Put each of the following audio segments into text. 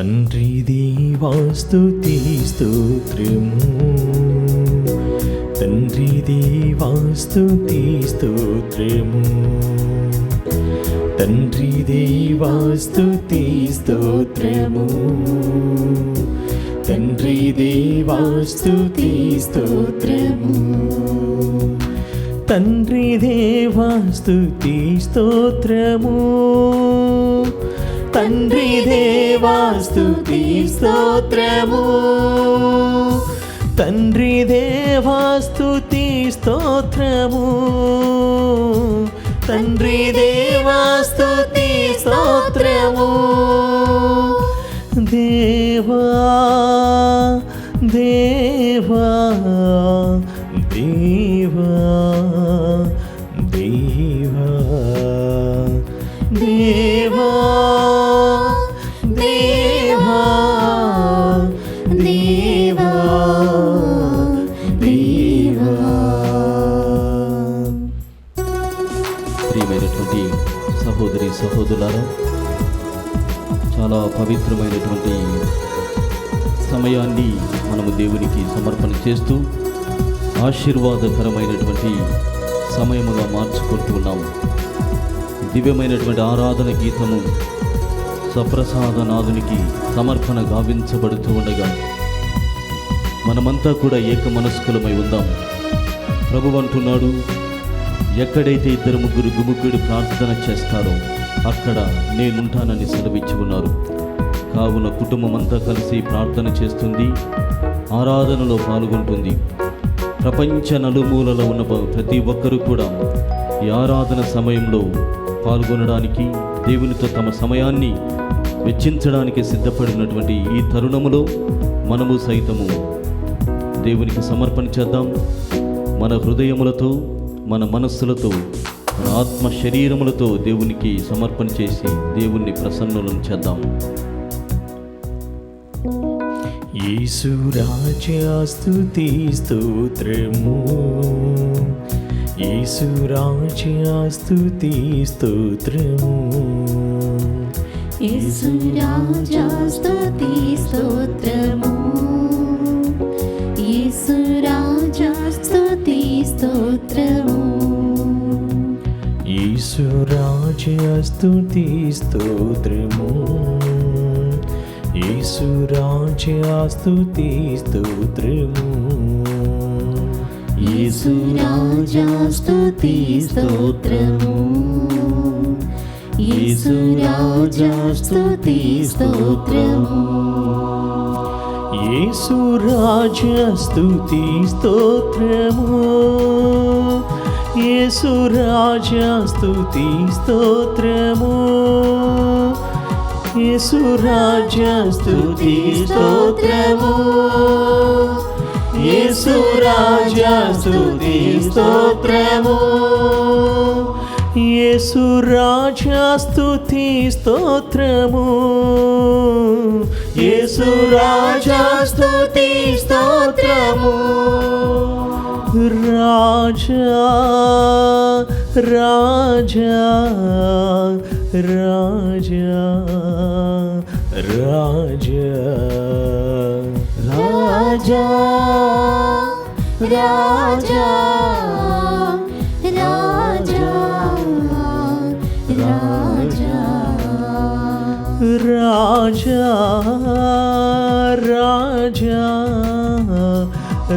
తండ్రి దేవా స్తుతి స్తోత్రము, తండ్రి దేవా స్తుతి స్తోత్రము, తండ్రి దేవా స్తుతి స్తోత్రము, తండ్రి దేవా స్తుతి స్తోత్రము, తండ్రి దేవా స్తుతి స్తోత్రము, తండ్రి దేవా స్తుతి స్తోత్రము, తండ్రి దేవా స్తుతి స్తోత్రము, తండ్రి దేవా స్తుతి స్తోత్రము, దేవా దేవా దేవా దేవా దేవా దేవా దేవా దేవా. ప్రియమైనటువంటి సహోదరి సహోదరులారా, చాలా పవిత్రమైనటువంటి సమయాన్ని మనము దేవునికి సమర్పణ చేస్తూ ఆశీర్వాదకరమైనటువంటి సమయముగా మార్చుకుంటూ ఉన్నాము. దివ్యమైనటువంటి ఆరాధన గీతము సప్రసాదనాథునికి సమర్పణ గావించబడుతూ ఉండగా మనమంతా కూడా ఏక మనస్కులమై ఉందాం. ప్రభువు అంటున్నాడు, ఎక్కడైతే ఇద్దరు ముగ్గురు గుమిగూడి ప్రార్థన చేస్తారో అక్కడ నేనుంటానని సెలవిచ్చి ఉన్నారు. కావున కుటుంబం అంతా కలిసి ప్రార్థన చేస్తుంది, ఆరాధనలో పాల్గొంటుంది. ప్రపంచ నలుమూలలో ఉన్న ప్రతి ఒక్కరూ కూడా ఈ ఆరాధన సమయంలో పాల్గొనడానికి, దేవునితో తమ సమయాన్ని వెచ్చించడానికి సిద్ధపడినటువంటి ఈ తరుణములో మనము సైతము దేవునికి సమర్పణ చేద్దాం. మన హృదయములతో, మన మనస్సులతో, మన ఆత్మ శరీరములతో దేవునికి సమర్పణ చేసి దేవుణ్ణి ప్రసన్నులను చేద్దాం. యేసు రాజా స్తుతి స్తోత్రము, యేసు రాజా స్తుతి స్తోత్రము, యేసు రాజా స్తుతి స్తోత్రము, యేసు రాజా స్తుతి స్తోత్రము, యేసు రాజా స్తుతి స్తోత్రము, యేసు రాజా స్తుతి స్తోత్రము, యేసు రాజా స్తుతి స్తోత్రము, యేసు రాజా స్తుతి స్తోత్రము, యేసు రాజా స్తుతి స్తోత్రము, యేసు రాజా స్తుతి స్తోత్రము, యేసు రాజా స్తుతి స్తోత్రము, యేసు రాజా స్తుతి స్తోత్రము, యేసు రాజా స్తుతి స్తోత్రము, యేసు రాజా స్తుతి స్తోత్రము, రాజా రాజా రాజా రాజా రాజా రాజా రాజా రాజా రాజా రాజా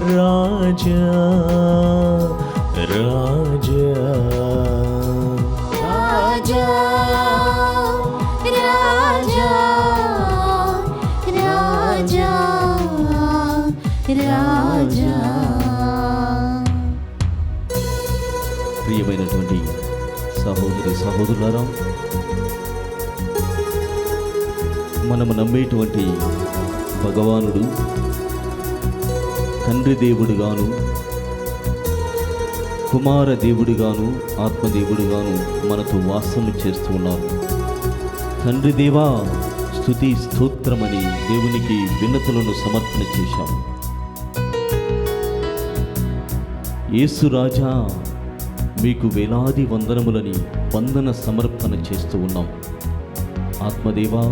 రాజా రాజా రాజా రాజా రాజా రాజా. ప్రియమైనటువంటి సహోదరి సహోదరులారా, మనము నమ్మేటువంటి భగవానుడు తండ్రి దేవుడుగాను, కుమార దేవుడుగాను, ఆత్మదేవుడుగాను మనతో వాసము చేస్తూ ఉన్నారు. తండ్రి దేవా స్తుతి స్తోత్రమని దేవునికి విన్నతులను సమర్పణ చేశాం. యేసు రాజా మీకు వేలాది వందనములని వందన సమర్పణ చేస్తూ ఉన్నాం. ఆత్మదేవా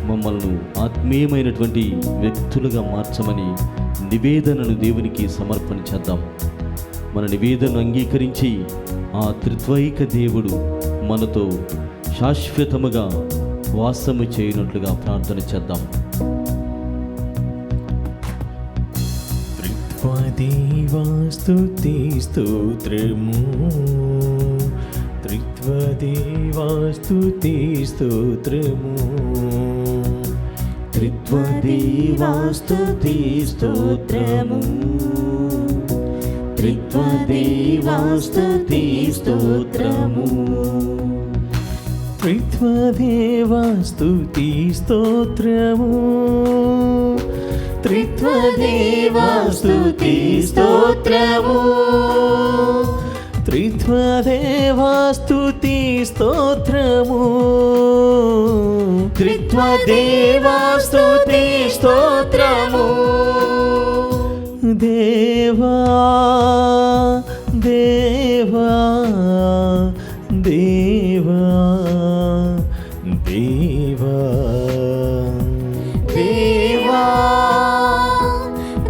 మమ్మల్ని ఆత్మీయమైనటువంటి వ్యక్తులుగా మార్చమని నివేదనను దేవునికి సమర్పణ చేద్దాం. మన నివేదనను అంగీకరించి ఆ త్రిత్వైక దేవుడు మనతో శాశ్వతముగా వాసము చేయనట్లుగా ప్రార్థన చేద్దాం. త్రిత్వదేవా స్తుతి స్తోత్రము, త్రిత్వదేవా స్తుతి స్తోత్రము, త్రిత్వదేవా స్తుతి స్తోత్రము, త్రిత్వదేవా స్తుతి స్తోత్రము, త్రిత్వదేవా స్తుతి స్తోత్రము, త్రిత్వదేవా స్తుతి స్తోత్రము, త్రిత్వదేవా స్తుతి స్తోత్రము, త్రిత్వదేవా స్తుతి స్తోత్రము, దేవా దేవా దేవా దేవా దేవా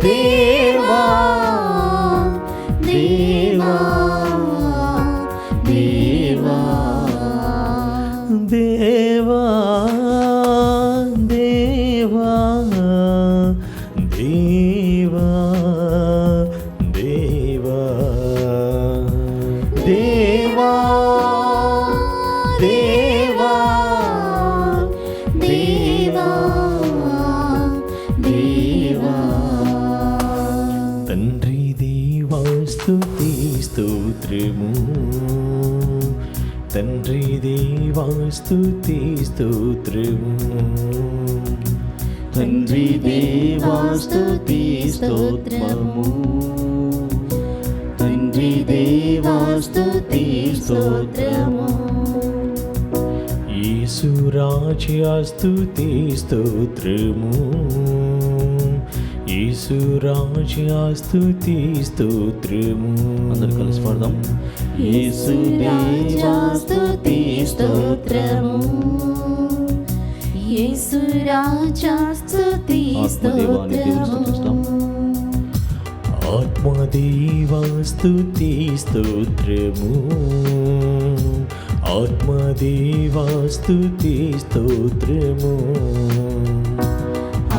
దేవా దేవా దేవా దేవా దేవా దేవా దేవా దేవా దేవా దేవా దేవా తండ్రి దేవా స్తుతి స్తోత్రము, తండ్రి దేవా స్తుతి స్తోత్రము, తండ్రి దేవా స్తుతి స్తోత్రము, తండ్రి దేవా స్తుతి స్తోత్రము, యేసు రాజా స్తుతి స్తోత్రము, యేసు రాజా స్తుతి స్తోత్రము. అందరు కలిసి పాడదాం. యేసు రాజా స్తుతి స్తోత్రము, యేసు రాజా స్తుతి ఆత్మదేవాన్ని దేవుని స్తుతిస్తాం. స్తోత్రము, ఆత్మదేవా స్తుతి స్తోత్రము, ఆత్మదేవా స్తుతి స్తోత్రము,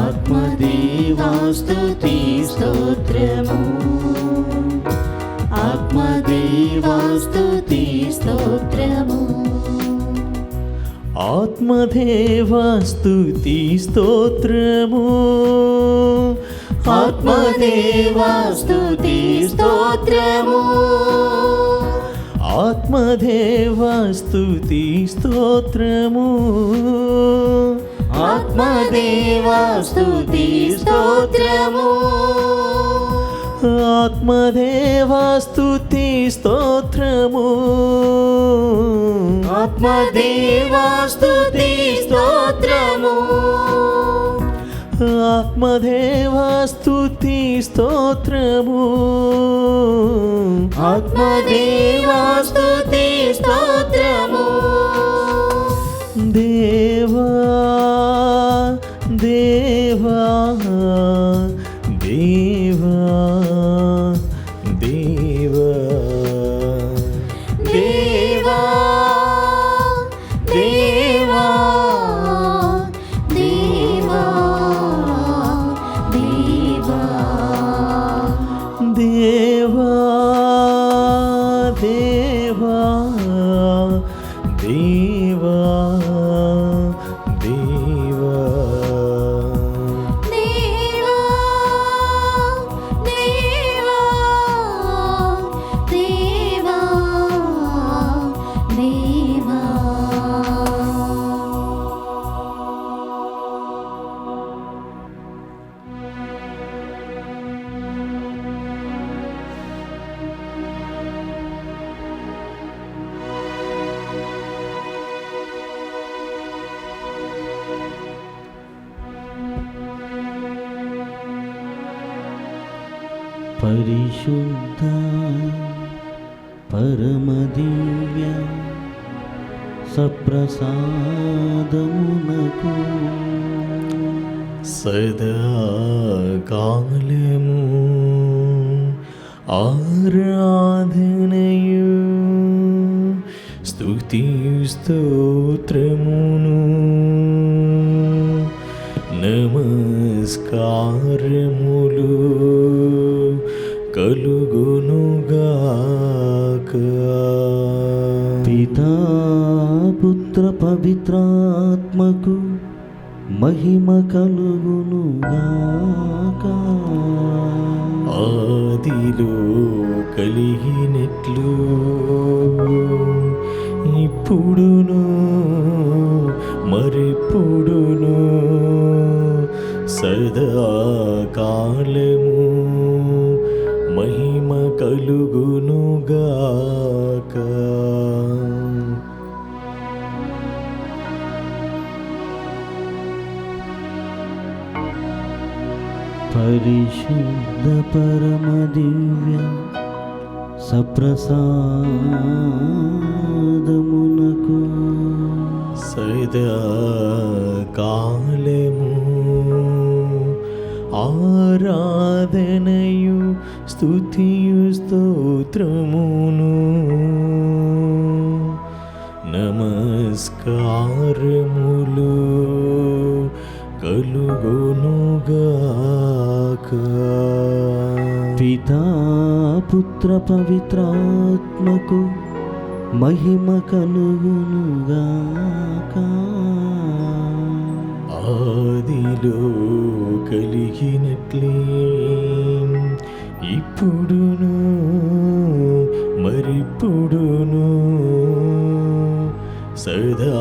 ఆత్మదేవా స్తుతి స్తోత్రము, ఆత్మదేవా స్తుతి స్తోత్రము, ఆత్మదేవా స్తుతి స్తోత్రము, ఆత్మదేవా స్తుతి స్తోత్రము, ఆత్మదేవా స్తుతి స్తోత్రము, ఆత్మదేవా స్తుతి స్తోత్రము, ఆత్మదేవా స్తుతి స్తోత్రము, ఆత్మదేవా స్తుతి స్తోత్రము, ఆత్మదేవా స్తుతి స్తోత్రము, ఆత్మదేవా స్తుతి స్తోత్రము, దేవా దేవా దేవా దేవా దేవా దేవా దేవా దేవా దేవా దేవా దేవా దేవా పరిశుద్ధ పరమదివ్య సప్రసాదమునకు సదాకాలము ఆరాధనయు స్తుతియు స్తోత్రమును నమస్కారములు కలుగునుగాక. పితా పుత్ర పవిత్రాత్మకు మహిమ కలుగునుగాక. ఆదిలో కలిగినట్లు ఇప్పుడును మరెప్పుడును సదాకాలము మహిమ కలుగునుగాక. పరిశుద్ధ పరమ దివ్య సప్రసాదమునకు సదాకాలము ఆరాధనయు స్తుతియు స్తోత్రమును నమస్కారములు కలుగునుగాక. పితా పుత్ర పవిత్రాత్మకు మహిమ కలుగునుగాక. ఆదిలో కలిగినట్లే ఇప్పుడును మరిప్పుడును సదాకాలము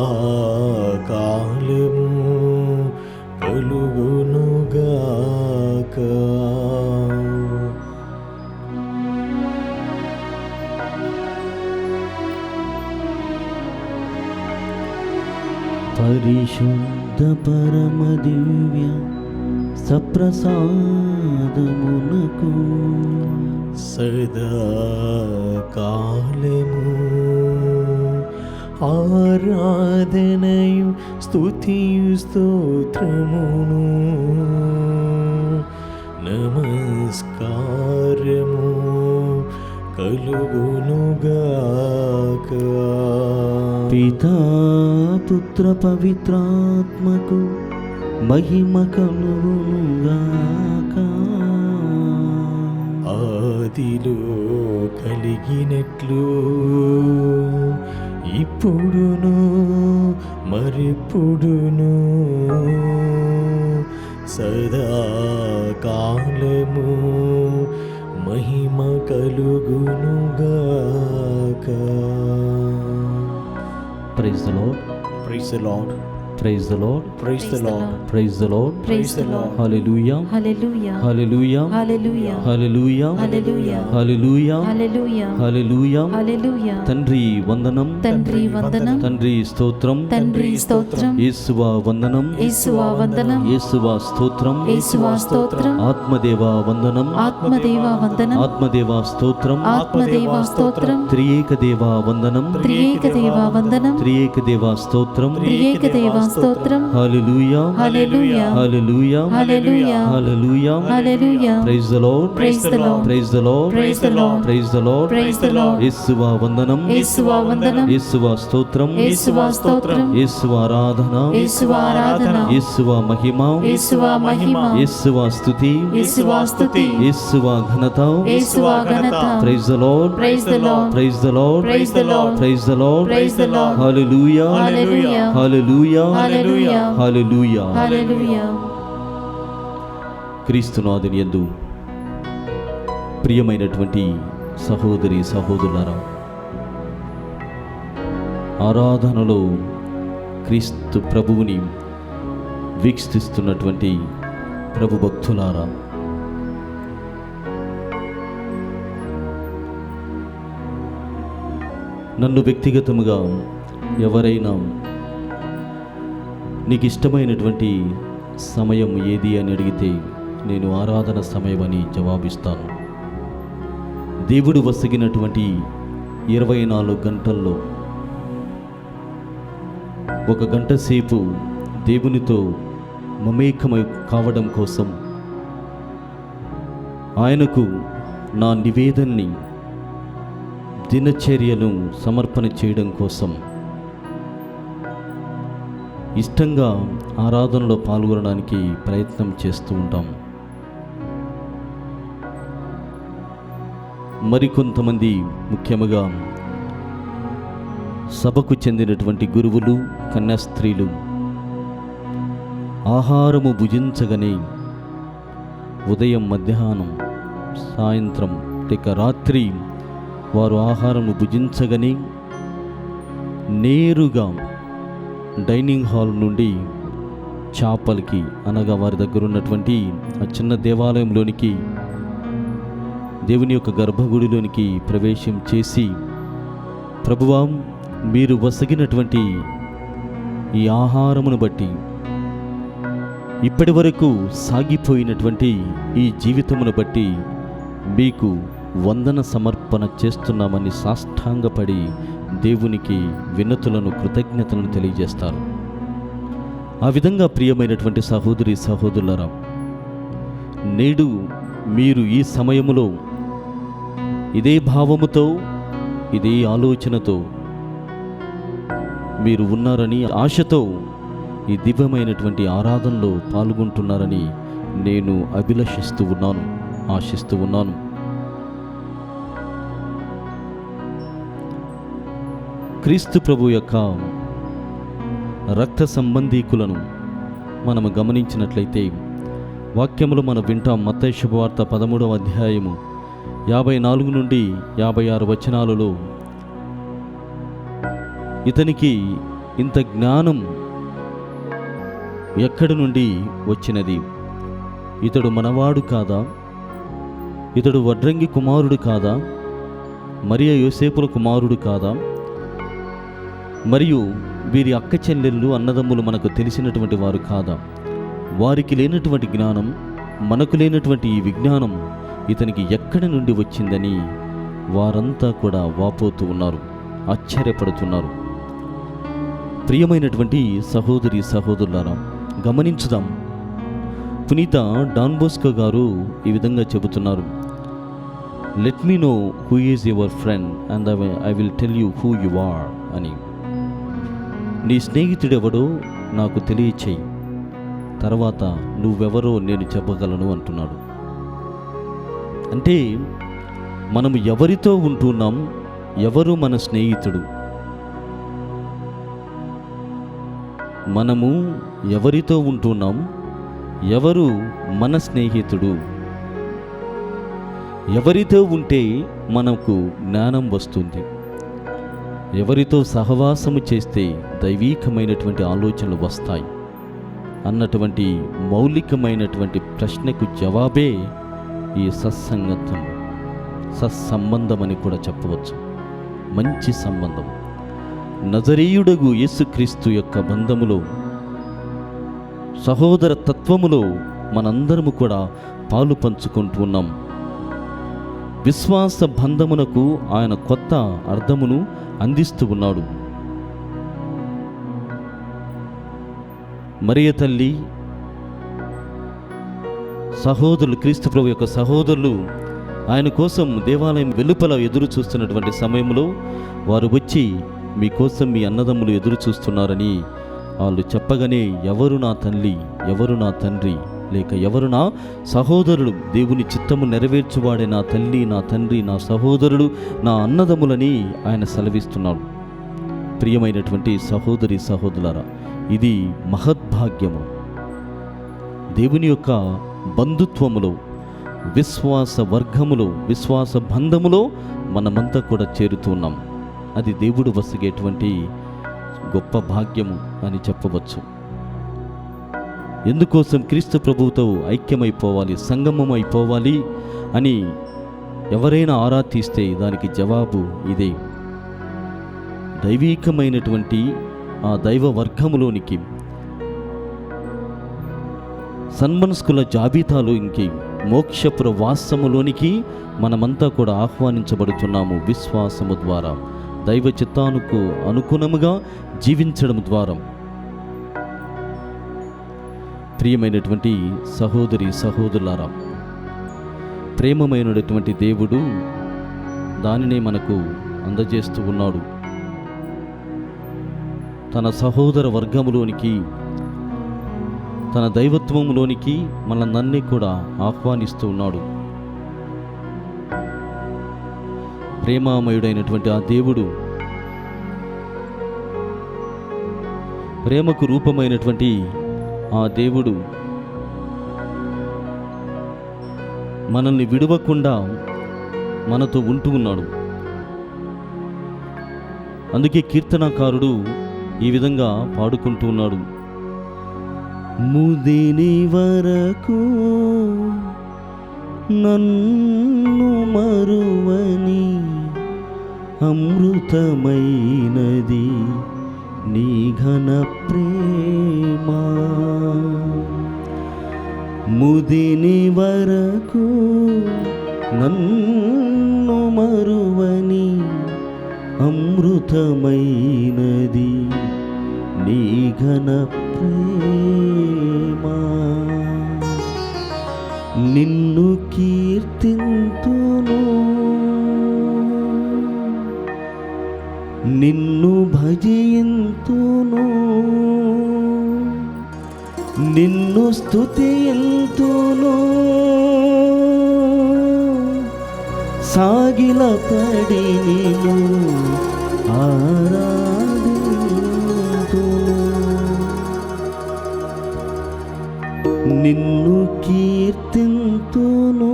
కలుగునుగాక. పరిశుద్ధ పరమ దివ్య సప్రసాదమునకు సదాకాలము ఆరాధనయు స్తుతియు స్తోత్రమును నమస్కారము కలుగునుగాక. పితా పుత్ర పవిత్రాత్మకు మహిమ కలుగునుగాక. ఆదిలో కలిగినట్లు ఇప్పుడును మరిప్పుడును సదాకాలము మహిమ కలుగునుగాక. Praise the lord. Praise the lord. Praise the lord. Praise the lord. Praise the lord. Praise the Lord. Hallelujah Hallelujah. Hallelujah Hallelujah. Hallelujah Hallelujah. Hallelujah Hallelujah. Hallelujah. Hallelujah. తండ్రి వందనం, తండ్రి వందనం, తండ్రి స్తోత్రం, తండ్రి స్తోత్రం, యేసువా వందనం, యేసువా వందనం, యేసువా స్తోత్రం, యేసువా స్తోత్రం, ఆత్మదేవా వందనం, ఆత్మదేవా వందనం, ఆత్మదేవా స్తోత్రం, ఆత్మదేవా స్తోత్రం, త్రియేక దేవా వందనం, త్రియేక దేవా వందనం, త్రియేక దేవా స్తోత్రం. త్రియేక దేవా స్తోత్రం. హల్లెలూయా Hallelujah. Hallelujah Hallelujah. Hallelujah. Hallelujah. Praise the lord. Praise the Lord. Praise the lord. Praise the Lord. Praise the lord. Praise the Lord. యేసువా వందనం, యేసువా వందనం, యేసువా స్తోత్రం, యేసువా స్తోత్రం, యేసువా ఆరాధన, యేసువా ఆరాధన, యేసువా మహిమ, యేసువా మహిమ, యేసువా స్తుతి, యేసువా స్తుతి, యేసువా ఘనత. యేసువా ఘనత. Praise the lord. Praise the Lord. Praise the lord. Praise the Lord. Praise the lord. Praise the Lord. Hallelujah Hallelujah. Hallelujah Hallelujah. Hallelujah. Hallelujah. క్రీస్తునాథుని యందు ప్రియమైనటువంటి సహోదరి సహోదరులారా, ఆరాధనలో క్రీస్తు ప్రభువుని వీక్షిస్తున్నటువంటి ప్రభు భక్తులారా, నన్ను వ్యక్తిగతముగా ఎవరైనా నీకు ఇష్టమైనటువంటి సమయం ఏది అని అడిగితే నేను ఆరాధన సమయం అని జవాబిస్తాను. దేవుడు వసగినటువంటి 24 గంటల్లో ఒక గంట సేపు దేవునితో మమేకమై కావడం కోసం, ఆయనకు నా నివేదనని, దినచర్యను సమర్పణ చేయడం కోసం ఇష్టంగా ఆరాధనలో పాల్గొనడానికి ప్రయత్నం చేస్తూ ఉంటాం. మరికొంతమంది, ముఖ్యంగా సభకు చెందినటువంటి గురువులు, కన్యాస్త్రీలు ఆహారము భుజించగానే ఉదయం, మధ్యాహ్నం, సాయంత్రం లేక రాత్రి వారు ఆహారము భుజించగానే నేరుగా డైనింగ్ హాల్ నుండి చాపల్కి, అనగా వారి దగ్గర ఉన్నటువంటి ఆ చిన్న దేవాలయంలోనికి, దేవుని యొక్క గర్భగుడిలోనికి ప్రవేశం చేసి, ప్రభువా, మీరు వసగినటువంటి ఈ ఆహారమును బట్టి, ఇప్పటి వరకు సాగిపోయినటువంటి ఈ జీవితమును బట్టి మీకు వందన సమర్పణ చేస్తున్నామని సాష్టాంగపడి దేవునికి వినతులను, కృతజ్ఞతలను తెలియజేస్తారు. ఆ విధంగా ప్రియమైనటువంటి సహోదరి సహోదరులారా, నేడు మీరు ఈ సమయములో ఇదే భావముతో, ఇదే ఆలోచనతో మీరు ఉన్నారని, ఆశతో ఈ దివ్యమైనటువంటి ఆరాధనలో పాల్గొంటున్నారని నేను అభిలషిస్తూ ఉన్నాను, ఆశిస్తూ ఉన్నాను. క్రీస్తు ప్రభు యొక్క రక్త సంబంధీకులను మనము గమనించినట్లయితే, వాక్యములు మనం వింటాం. మత్తయి శుభవార్త 13వ అధ్యాయము 54 నుండి 56 వచనాలలో, ఇతనికి ఇంత జ్ఞానం ఎక్కడి నుండి వచ్చినది? ఇతడు మనవాడు కాదా? ఇతడు వడ్రంగి కుమారుడు కాదా? మరియ యోసేపుల కుమారుడు కాదా? మరియు వీరి అక్క చెల్లెళ్ళు, అన్నదమ్ములు మనకు తెలిసినటువంటి వారు కాదా? వారికి లేనటువంటి జ్ఞానం, మనకు లేనటువంటి ఈ విజ్ఞానం ఇతనికి ఎక్కడి నుండి వచ్చిందని వారంతా కూడా వాపోతూ ఉన్నారు, ఆశ్చర్యపడుతున్నారు. ప్రియమైనటువంటి సహోదరి సహోదరులారా, గమనించుదాం. పునీత డాన్ బోస్కో గారు ఈ విధంగా చెబుతున్నారు, let me know who is your friend and I will tell you who you are అని. నీ స్నేహితుడెవడో నాకు తెలియచేయి, తర్వాత నువ్వెవరో నేను చెప్పగలను అంటున్నాడు. అంటే మనము ఎవరితో ఉంటున్నాం, ఎవరు మన స్నేహితుడు, మనము ఎవరితో ఉంటున్నాం, ఎవరు మన స్నేహితుడు, ఎవరితో ఉంటే మనకు జ్ఞానం వస్తుంది, ఎవరితో సహవాసము చేస్తే దైవీకమైనటువంటి ఆలోచనలు వస్తాయి అన్నటువంటి మౌలికమైనటువంటి ప్రశ్నకు జవాబే ఈ సత్సంగత్వం, సత్సంబంధం అని కూడా చెప్పవచ్చు. మంచి సంబంధం, నజరీయుడగు యేసుక్రీస్తు యొక్క బంధములో, సహోదర తత్వములో మనందరము కూడా పాలు పంచుకుంటూ ఉన్నాం. విశ్వాస బంధమునకు ఆయన కొత్త అర్థమును అందిస్తూ ఉన్నాడు. మరియ తల్లి, సహోదరులు, క్రీస్తు ప్రభు యొక్క సహోదరులు ఆయన కోసం దేవాలయం వెలుపల ఎదురు చూస్తున్నటువంటి సమయంలో వారు వచ్చి, మీకోసం మీ అన్నదమ్ములు ఎదురు చూస్తున్నారని వాళ్ళు చెప్పగానే, ఎవరు నా తల్లి, ఎవరు నా తండ్రి, లేక ఎవరు నా సహోదరుడు, దేవుని చిత్తము నెరవేర్చువాడే నా తల్లి, నా తండ్రి, నా సహోదరుడు, నా అన్నదమ్ములని ఆయన సెలవిస్తున్నాడు. ప్రియమైనటువంటి సహోదరి సహోదరులారా, ఇది మహద్భాగ్యము. దేవుని యొక్క బంధుత్వములో, విశ్వాస వర్గములో, విశ్వాస బంధములో మనమంతా కూడా చేరుతున్నాం. అది దేవుడు వసగేటువంటి గొప్ప భాగ్యము అని చెప్పవచ్చు. ఎందుకోసం? క్రీస్తు ప్రభువుతో ఐక్యమైపోవాలి, సంగమం అయిపోవాలి అని ఎవరైనా ఆరా తీస్తే దానికి జవాబు ఇదే. దైవీకమైనటువంటి ఆ దైవ వర్గములోనికి, సన్మనస్కుల జాబితాలో ఇంకి, మోక్షపుర వాసములోనికి మనమంతా కూడా ఆహ్వానించబడుతున్నాము. విశ్వాసము ద్వారా, దైవ చిత్తానికి అనుగుణముగా జీవించడం ద్వారా, ప్రియమైనటువంటి సహోదరి సహోదరులారా, ప్రేమమైనటువంటి దేవుడు దానినే మనకు అందజేస్తూ ఉన్నాడు. తన సహోదర వర్గములోనికి, తన దైవత్వంలోనికి మనల్ని కూడా ఆహ్వానిస్తూ ఉన్నాడు. ప్రేమామయుడైనటువంటి ఆ దేవుడు, ప్రేమకు రూపమైనటువంటి ఆ దేవుడు మనల్ని విడవకుండా మనతో ఉంటూ ఉన్నాడు. అందుకే కీర్తనకారుడు ఈ విధంగా పాడుకుంటూ ఉన్నాడు. ముదిని వరకు నన్ను మరువని అమృతమైనది నీ ఘన ప్రేమ. ముదిని వరకు నన్ను మరువని అమృతమైనది నీ ఘన ప్రేమ. నిన్ను కీర్తింతును, నిన్ను భజింతును, నిన్ను స్తుతింతును, సాగిలపడి నిన్ను ఆరాధింతును. నిన్ను కీర్తింతును,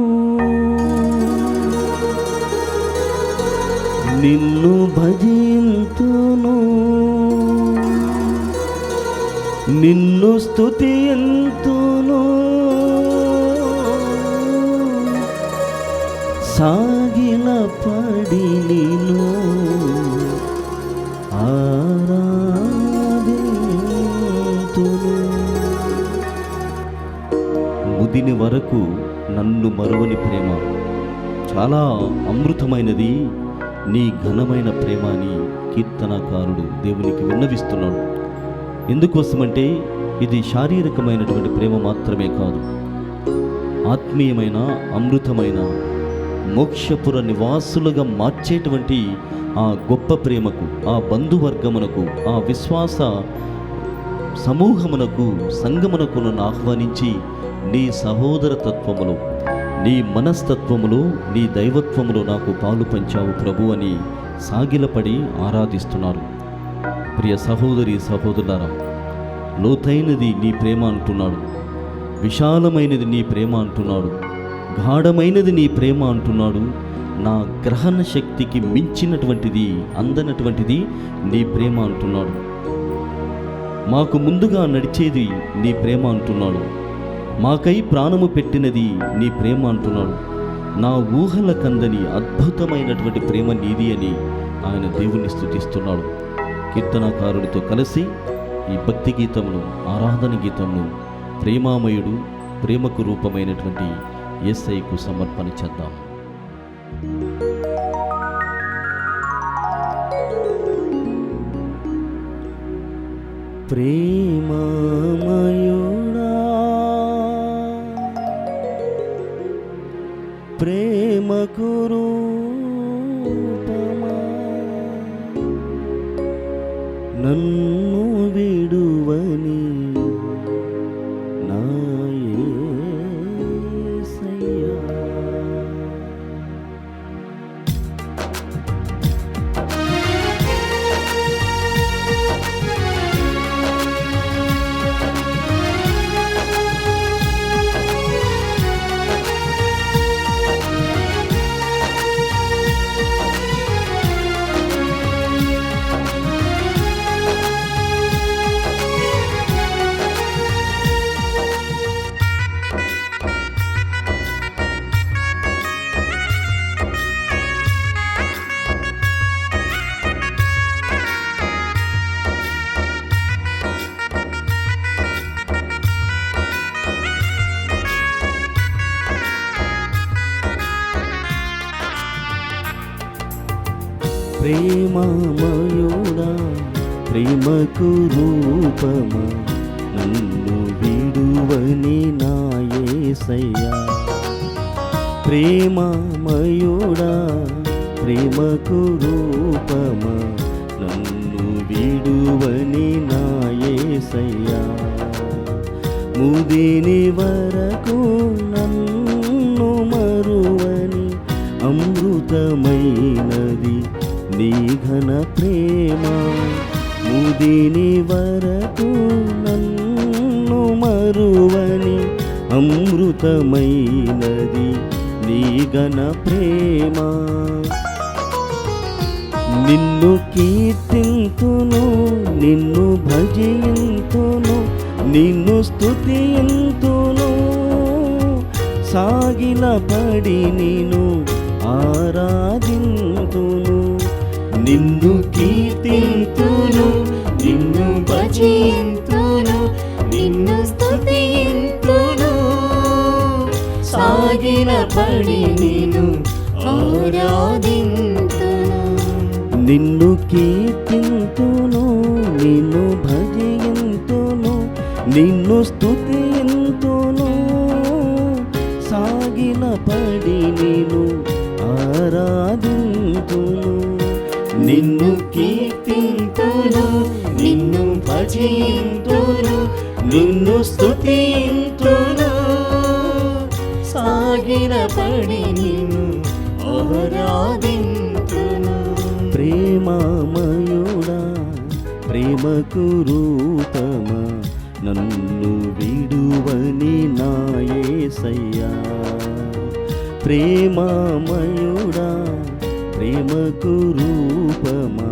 నిన్ను భజింతును, నిన్ను స్తుతింతును, సాగిలపడి నిన్ను ఆరాధింతును. ముదిని వరకు నన్ను మరువని ప్రేమ, చాలా అమృతమైనది నీ ఘనమైన ప్రేమ అని కీర్తనకారుడు దేవునికి విన్నవిస్తున్నాడు. ఎందుకోసమంటే ఇది శారీరకమైనటువంటి ప్రేమ మాత్రమే కాదు, ఆత్మీయమైన, అమృతమైన, మోక్షపుర నివాసులుగా మార్చేటువంటి ఆ గొప్ప ప్రేమకు, ఆ బంధువర్గమునకు, ఆ విశ్వాస సమూహమునకు, సంఘమునకు నన్ను ఆహ్వానించి నీ సహోదర తత్వములో, నీ మనస్తత్వములో, నీ దైవత్వములో నాకు పాలు పంచావు ప్రభు అని సాగిలపడి ఆరాధిస్తున్నారు. ప్రియ సహోదరి సహోదరులారా, లోతైనది నీ ప్రేమ అంటున్నాడు, విశాలమైనది నీ ప్రేమ అంటున్నాడు, గాఢమైనది నీ ప్రేమ అంటున్నాడు. నా గ్రహణ శక్తికి మించినటువంటిది, అందనటువంటిది నీ ప్రేమ అంటున్నాడు. మాకు ముందుగా నడిచేది నీ ప్రేమ అంటున్నాడు. మాకై ప్రాణము పెట్టినది నీ ప్రేమ అంటున్నాడు. నా ఊహల కందని అద్భుతమైనటువంటి ప్రేమ నీది అని ఆయన దేవుణ్ణి స్తుతిస్తున్నాడు. కీర్తనకారుడితో కలిసి ఈ భక్తి గీతమును, ఆరాధన గీతమును ప్రేమామయుడు, ప్రేమకు రూపమైనటువంటి యేసయ్యకు సమర్పణ చేద్దాం. ప్రేమామయుడా, ప్రేమకు రూపమా, నన్ను విడువని నా యేసయ్యా. ప్రేమామయుడా, ప్రేమకు రూపమా, నన్ను విడువ విడువని నా యేసయ్యా. ప్రేమమయుడా ప్రేమకు రూపమా నన్ను విడువని నా యేసయ్యా. ముదిని వరకు నన్ను మరువని అమృతమైనది నీ ఘన ప్రేమ. ముదిని వరకు నన్ను మరువని అమృతమైనది నీ ఘన ప్రేమ. నిన్ను కీర్తింతును నిన్ను భజింతును నిన్ను స్తుతింతును సాగిలపడి నిన్ను ఆరాధింతును. నిన్ను కీర్తింతును నిన్ను భజింతును నిన్ను స్తుతింతును సాగిలపడి నిన్ను ఆరాధింతును. నిన్ను కీర్తింతును నిన్ను భజింతును నిన్ను స్తుతింతును సాగిలపడి నిన్ను ఆరాధింతును. నిన్ను కీర్తింతును నిన్ను భజింతును నిన్ను స్తుతింతును సాగిలపడి నిన్ను ఆరాధింతును. ప్రేమమయుడా ప్రేమకు రూపమా నన్ను విడువని నా యేసయ్యా. ప్రేమమయుడా ప్రేమకు రూపమా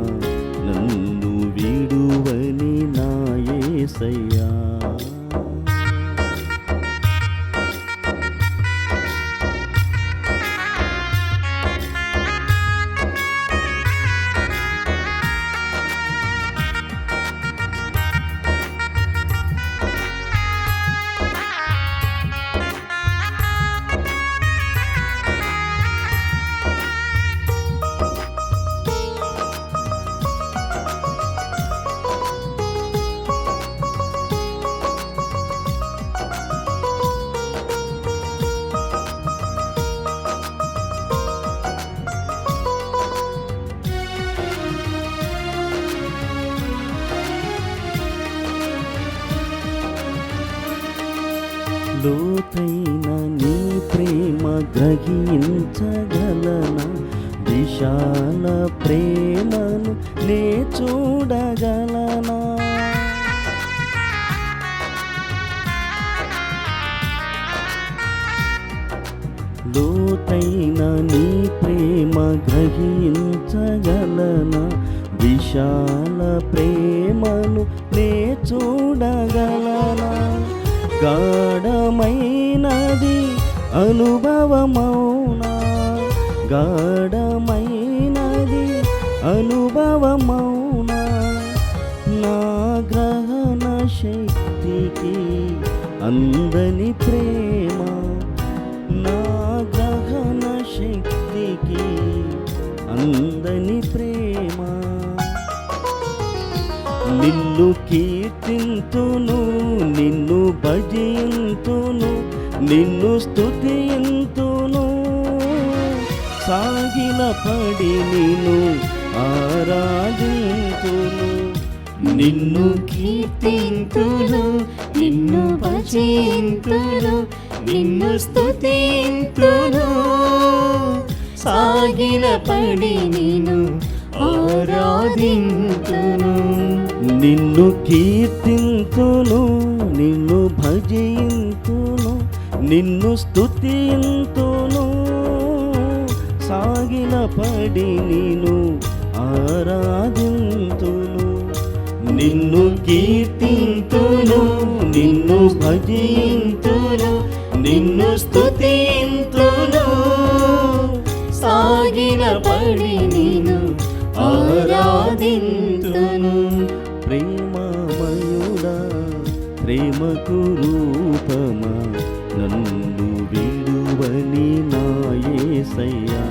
నన్ను విడువని నా యేసయ్యా. లోతైన నీ ప్రేమ గ్రహించగలనా విశాల ప్రేమను నే చూడగలనా. లోతైన నీ ప్రేమ గ్రహించగలనా విశాల ప్రేమను నే చూడగలనా. గాఢమైనది అనుభవమౌనా గాఢమైనది అనుభవమౌనా నా గ్రహణ శక్తికి అందని ప్రేమ. నా గ్రహణ శక్తికి అందని ప్రేమ. నిన్ను కీర్తింతును నిన్ను భజింతును నిన్ను స్తుతింతును సాగిలపడి నిన్ను ఆరాధింతును. నిన్ను కీర్తింతును నిన్ను భజింతును నిన్ను స్తుతింతును సాగిలపడి నిన్ను ఆరాధింతును. నిన్ను కీర్తింతును నిన్ను భజింతును నిన్ను స్తుతింతును సాగిలపడి నిన్ను ఆరాధింతును. నిన్ను కీర్తింతును నిన్ను భజింతును నిన్ను స్తుతింతును సాగిలపడి నిన్ను ఆరాధింతును. ప్రేమమయుడా ప్రేమకు రూపమా నన్ను విడువని నా యేసయ్యా.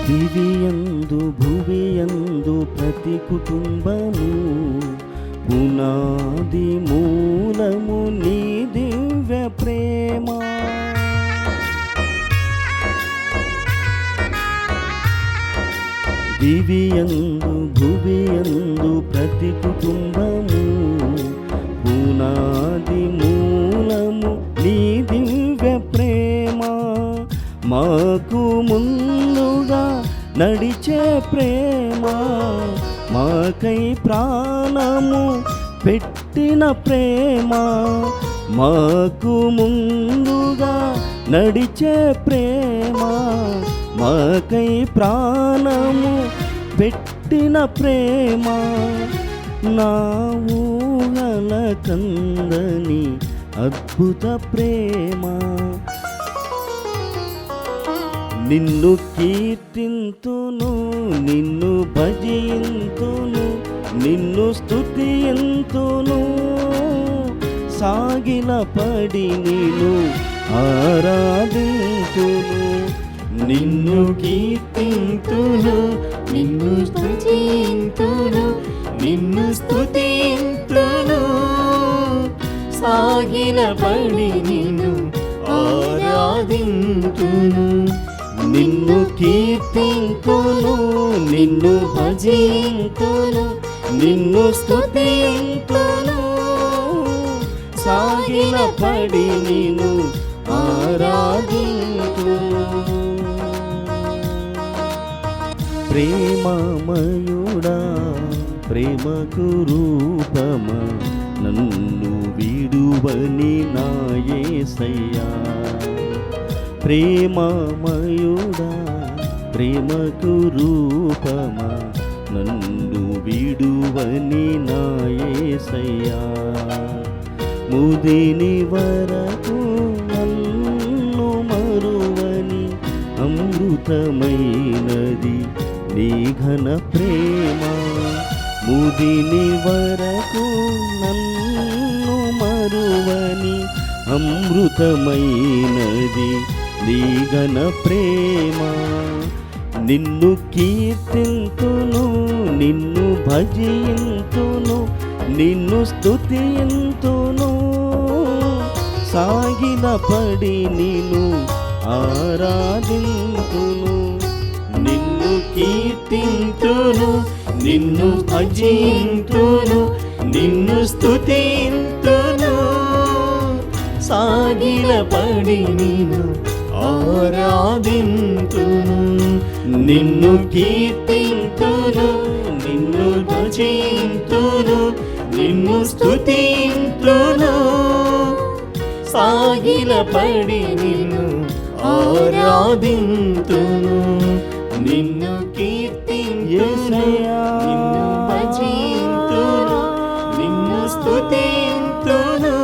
దివియందు భువియందు ప్రతి కుటుంబము పునాది మూలము నీ దివ్య ప్రేమ. దివియందు భువియందు ప్రతి కుటుంబము పునాది మూలము నీ దివ్య ప్రేమ. మాకు ముందుగా నడిచే ప్రేమ, మాకై ప్రాణము పెట్టిన ప్రేమ. మాకు ముందుగా నడిచే ప్రేమ, మాకై ప్రాణము పెట్టిన ప్రేమ. నా ఊహల కందని అద్భుత ప్రేమ. నిన్ను కీర్తింతును, నిన్ను భజింతును, నిన్ను స్తుతింతును, సాగిల పడి నిన్ను ఆరాధింతును. నిన్ను కీర్తింతును, నిన్ను స్తుతింతును, నిన్ను స్తుతింతును, సాగిల పడి నిన్ను ఆరాధింతును. నిన్ను కీర్తింతును, నిన్ను భజింతును, నిన్ను స్తుతింతును, సాగిల పడి నిన్ను ఆరాధింతును. ప్రేమమయుడా ప్రేమకు రూపమా, నన్ను విడువని నా యేసయ్యా. ప్రేమమయుడా ప్రేమకు రూపమా, నన్ను విడువని నా యేసయ్యా. ముదిని వరకు నన్ను మరువని అమృతమైనది నీ ఘన ప్రేమ. ముదిని వరకు నన్ను మరువని అమృతమైనది నీ ఘన ప్రేమ. నిన్ను కీర్తింతును, నిన్ను భజింతును, నిన్ను స్తుతింతును, సాగిల పడి నిన్ను ఆరాధింతును. నిన్ను కీర్తింతును, నిన్ను భజింతును, నిన్ను స్తుతింతును, సాగిల పడి నిన్ను ఆరాధింతును. నిన్ను కీర్తింతును, నిన్ను భజింతును, నిన్ను స్తుతింతును, సాగిల పడి నిన్ను ఆరాధింతును. నిన్ను కీర్తింతును, నిన్ను భజింతును, నిన్ను స్తుతింతును,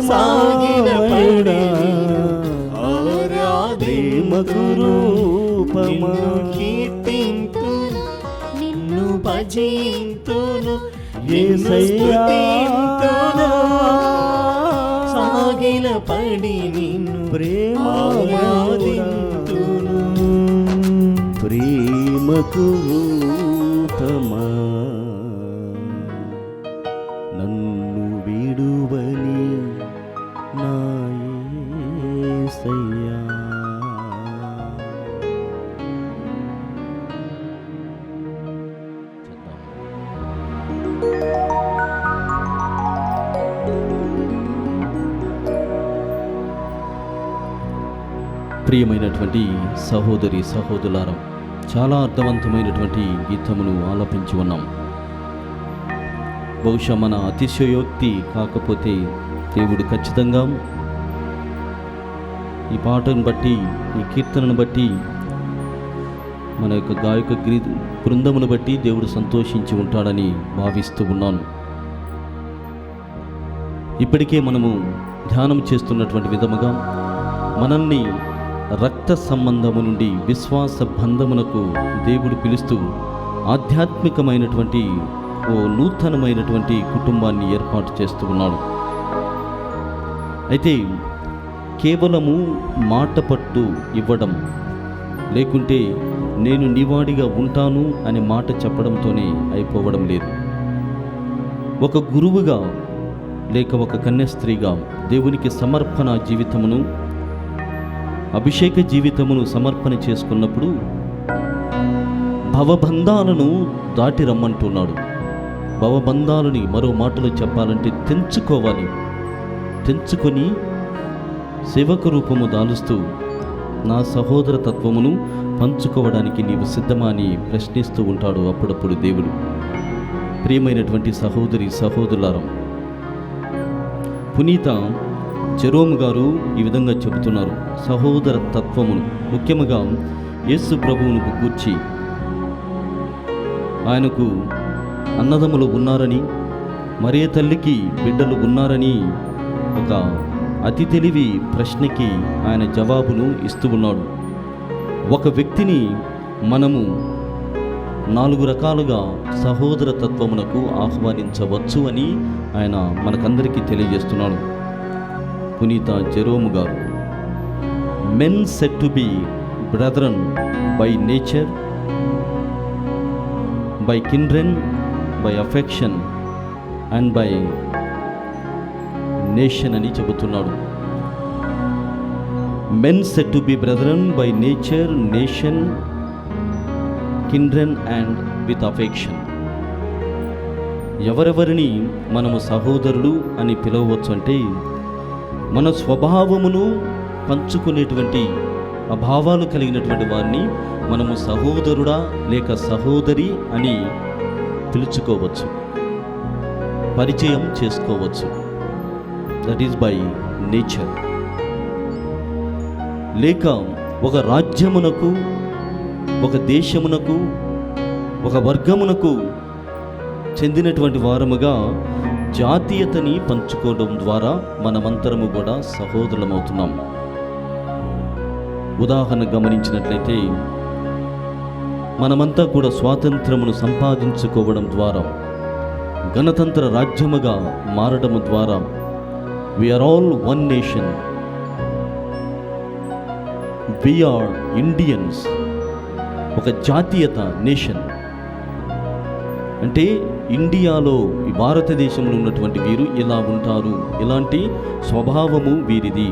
సాగిల పడి ఆరాధింతును. నిన్ను కీర్తింతును, నిన్ను భజింతును, నిన్ను స్తుతింతును, సాగిల పడి నిన్ను ఆరాధింతును. ప్రేమకు రూపమా, నన్ను విడువని నా యేసయ్యా. ప్రియమైనటువంటి సహోదరి సహోదరులారా, చాలా అర్థవంతమైనటువంటి గీతమును ఆలపించి ఉన్నాం. బహుశా మన అతిశయోక్తి కాకపోతే దేవుడు ఖచ్చితంగా ఈ పాటను బట్టి, ఈ కీర్తనను బట్టి, మన యొక్క గాయక బృందమును బట్టి దేవుడు సంతోషించి ఉంటాడని భావిస్తూ ఉన్నాను. ఇప్పటికే మనము ధ్యానం చేస్తున్నటువంటి విధముగా మనల్ని రక్త సంబంధము నుండి విశ్వాస బంధమునకు దేవుడు పిలుస్తూ ఆధ్యాత్మికమైనటువంటి ఓ నూతనమైనటువంటి కుటుంబాన్ని ఏర్పాటు చేస్తూ ఉన్నాడు. అయితే కేవలము మాట పట్టు ఇవ్వడం లేకుంటే నేను నీవాడిగా ఉంటాను అనే మాట చెప్పడంతోనే అయిపోవడం లేదు. ఒక గురువుగా లేక ఒక కన్యాస్త్రీగా దేవునికి సమర్పణ జీవితమును, అభిషేక జీవితమును సమర్పణ చేసుకున్నప్పుడు భవబంధాలను దాటి రమ్మంటున్నాడు. భవబంధాలని మరో మాటలో చెప్పాలంటే తెంచుకోవాలి. తెంచుకొని సేవక రూపము దాలుస్తూ నా సహోదర తత్వమును పంచుకోవడానికి నీవు సిద్ధమా అని ప్రశ్నిస్తూ ఉంటాడు అప్పుడప్పుడు దేవుడు. ప్రియమైనటువంటి సహోదరి సహోదరులారా, పునీత జెరోమ్ గారు ఈ విధంగా చెబుతున్నారు. సహోదర తత్వమును, ముఖ్యంగా యేసు ప్రభువును గూర్చి, ఆయనకు అన్నదమ్ములు ఉన్నారని, మరియ తల్లికి బిడ్డలు ఉన్నారని ఒక అతి తెలివి ప్రశ్నకి ఆయన జవాబును ఇస్తూ ఉన్నాడు. ఒక వ్యక్తిని మనము 4 రకాలుగా సహోదర తత్వమునకు ఆహ్వానించవచ్చు అని ఆయన మనకందరికీ తెలియజేస్తున్నాడు పునీత జెరోమ్ గారు. Men set to be brethren by nature, by kindred, by affection and by nation అని చెబుతున్నాడు. Men set to be brethren by nature, nation, kindred and with affection. ఎవరెవరిని మనము సహోదరులు అని పిలవవచ్చు అంటే, మన స్వభావమును పంచుకునేటువంటి అభావాలు కలిగినటువంటి వారిని మనము సహోదరుడా లేక సహోదరి అని పిలుచుకోవచ్చు, పరిచయం చేసుకోవచ్చు. That is by nature. లేక ఒక రాజ్యమునకు, ఒక దేశమునకు, ఒక వర్గమునకు చెందినటువంటి వారముగా జాతీయతని పంచుకోవడం ద్వారా మనమంతరము కూడా సహోదరులమవుతున్నాం. ఉదాహరణ గమనించినట్లయితే, మనమంతా కూడా స్వాతంత్రమును సంపాదించుకోవడం ద్వారా, గణతంత్ర రాజ్యముగా మారడము ద్వారా we are all one nation, we are Indians. ఒక జాతీయత, నేషన్ అంటే ఇండియాలో, ఈ భారతదేశంలో ఉన్నటువంటి వీరు ఇలా ఉంటారు, ఇలాంటి స్వభావము వీరిది,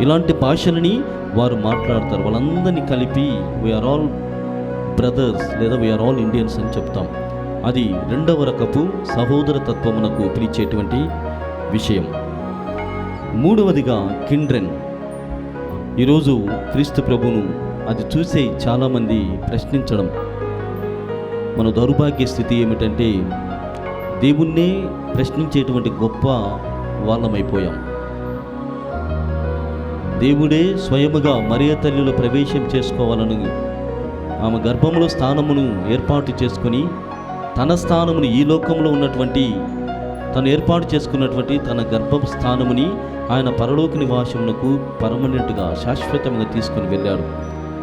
ఇలాంటి భాషలని వారు మాట్లాడతారు. వాళ్ళందరినీ కలిపి వీఆర్ ఆల్ బ్రదర్స్ లేదా వీఆర్ ఆల్ ఇండియన్స్ అని చెప్తాం. అది 2వ రకపు సహోదర తత్వమునకు పిలిచేటువంటి విషయం. 3వదిగా కిండ్రెన్. ఈరోజు క్రీస్తు ప్రభువును అది చూసే చాలామంది ప్రశ్నించడం. మన దౌర్భాగ్య స్థితి ఏమిటంటే, దేవుణ్ణే ప్రశ్నించేటువంటి గొప్ప వాళ్ళమైపోయాం. దేవుడే స్వయముగా మరియ తల్లిలో ప్రవేశం చేసుకోవాలని ఆమె గర్భంలో స్థానమును ఏర్పాటు చేసుకొని, తన స్థానమును ఈ లోకంలో ఉన్నటువంటి తను ఏర్పాటు చేసుకున్నటువంటి తన గర్భస్థానముని ఆయన పరలోక నివాసమునకు పర్మనెంట్గా, శాశ్వతంగా తీసుకుని వెళ్ళాడు.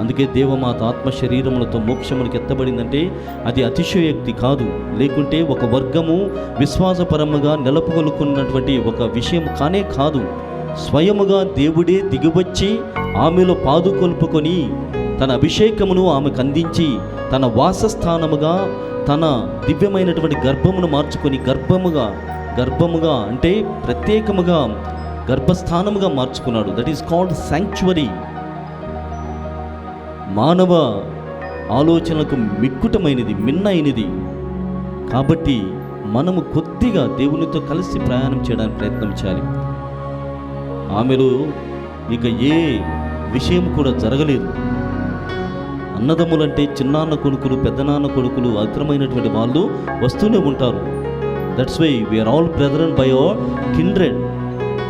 అందుకే దేవమాత ఆత్మ శరీరములతో మోక్షమునికి ఎత్తబడిందంటే అది అతిశయోక్తి కాదు, లేకుంటే ఒక వర్గము విశ్వాసపరముగా నిలపగలుగుతున్నటువంటి ఒక విషయం కానే కాదు. స్వయముగా దేవుడే దిగివచ్చి ఆమెలో పాదుకొల్పుకొని తన అభిషేకమును ఆమెకు అందించి తన వాసస్థానముగా, తన దివ్యమైనటువంటి గర్భమును మార్చుకొని గర్భముగా అంటే ప్రత్యేకముగా గర్భస్థానముగా మార్చుకున్నాడు. That is called sanctuary. మానవ ఆలోచనలకు మిక్కుటమైనది, మిన్నైనది. కాబట్టి మనము కొద్దిగా దేవునితో కలిసి ప్రయాణం చేయడానికి ప్రయత్నం చేయాలి. ఆమెలో ఇక ఏ విషయం కూడా జరగలేదు. అన్నదమ్ములంటే చిన్నాన్న కొడుకులు, పెద్దనాన్న కొడుకులు, అవసరమైనటువంటి వాళ్ళు వస్తూనే ఉంటారు. That's why we are all brethren by our kindred.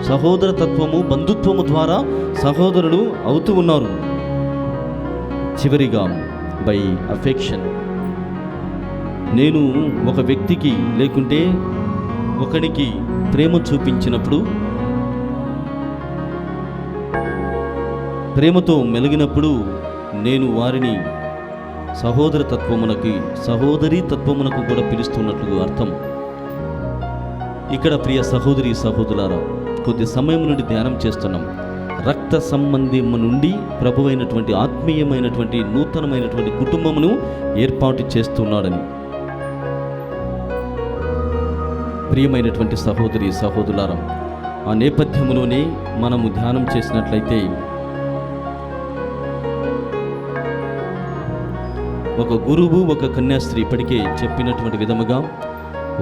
సహోదర తత్వము, బంధుత్వము ద్వారా సహోదరులు అవుతూ ఉన్నారు. చివరిగా బై అఫెక్షన్. నేను ఒక వ్యక్తికి లేకుంటే ఒకడికి ప్రేమ చూపించినప్పుడు, ప్రేమతో మెలిగినప్పుడు నేను వారిని సహోదరీ తత్వమునకు కూడా పిలుస్తున్నట్లు అర్థం. ఇక్కడ ప్రియ సహోదరి సహోదరులారా, కొద్ది సమయం నుండి ధ్యానం చేస్తున్నాం. రక్త సంబంధము నుండి ప్రభువైనటువంటి ఆత్మీయమైనటువంటి నూతనమైనటువంటి కుటుంబమును ఏర్పాటు చేస్తున్నాడని. ప్రియమైనటువంటి సహోదరి సహోదరులారా, ఆ నేపథ్యంలోనే మనము ధ్యానం చేసినట్లయితే ఒక గురువు ఒక కన్యాస్త్రీ ఇప్పటికే చెప్పినటువంటి విధముగా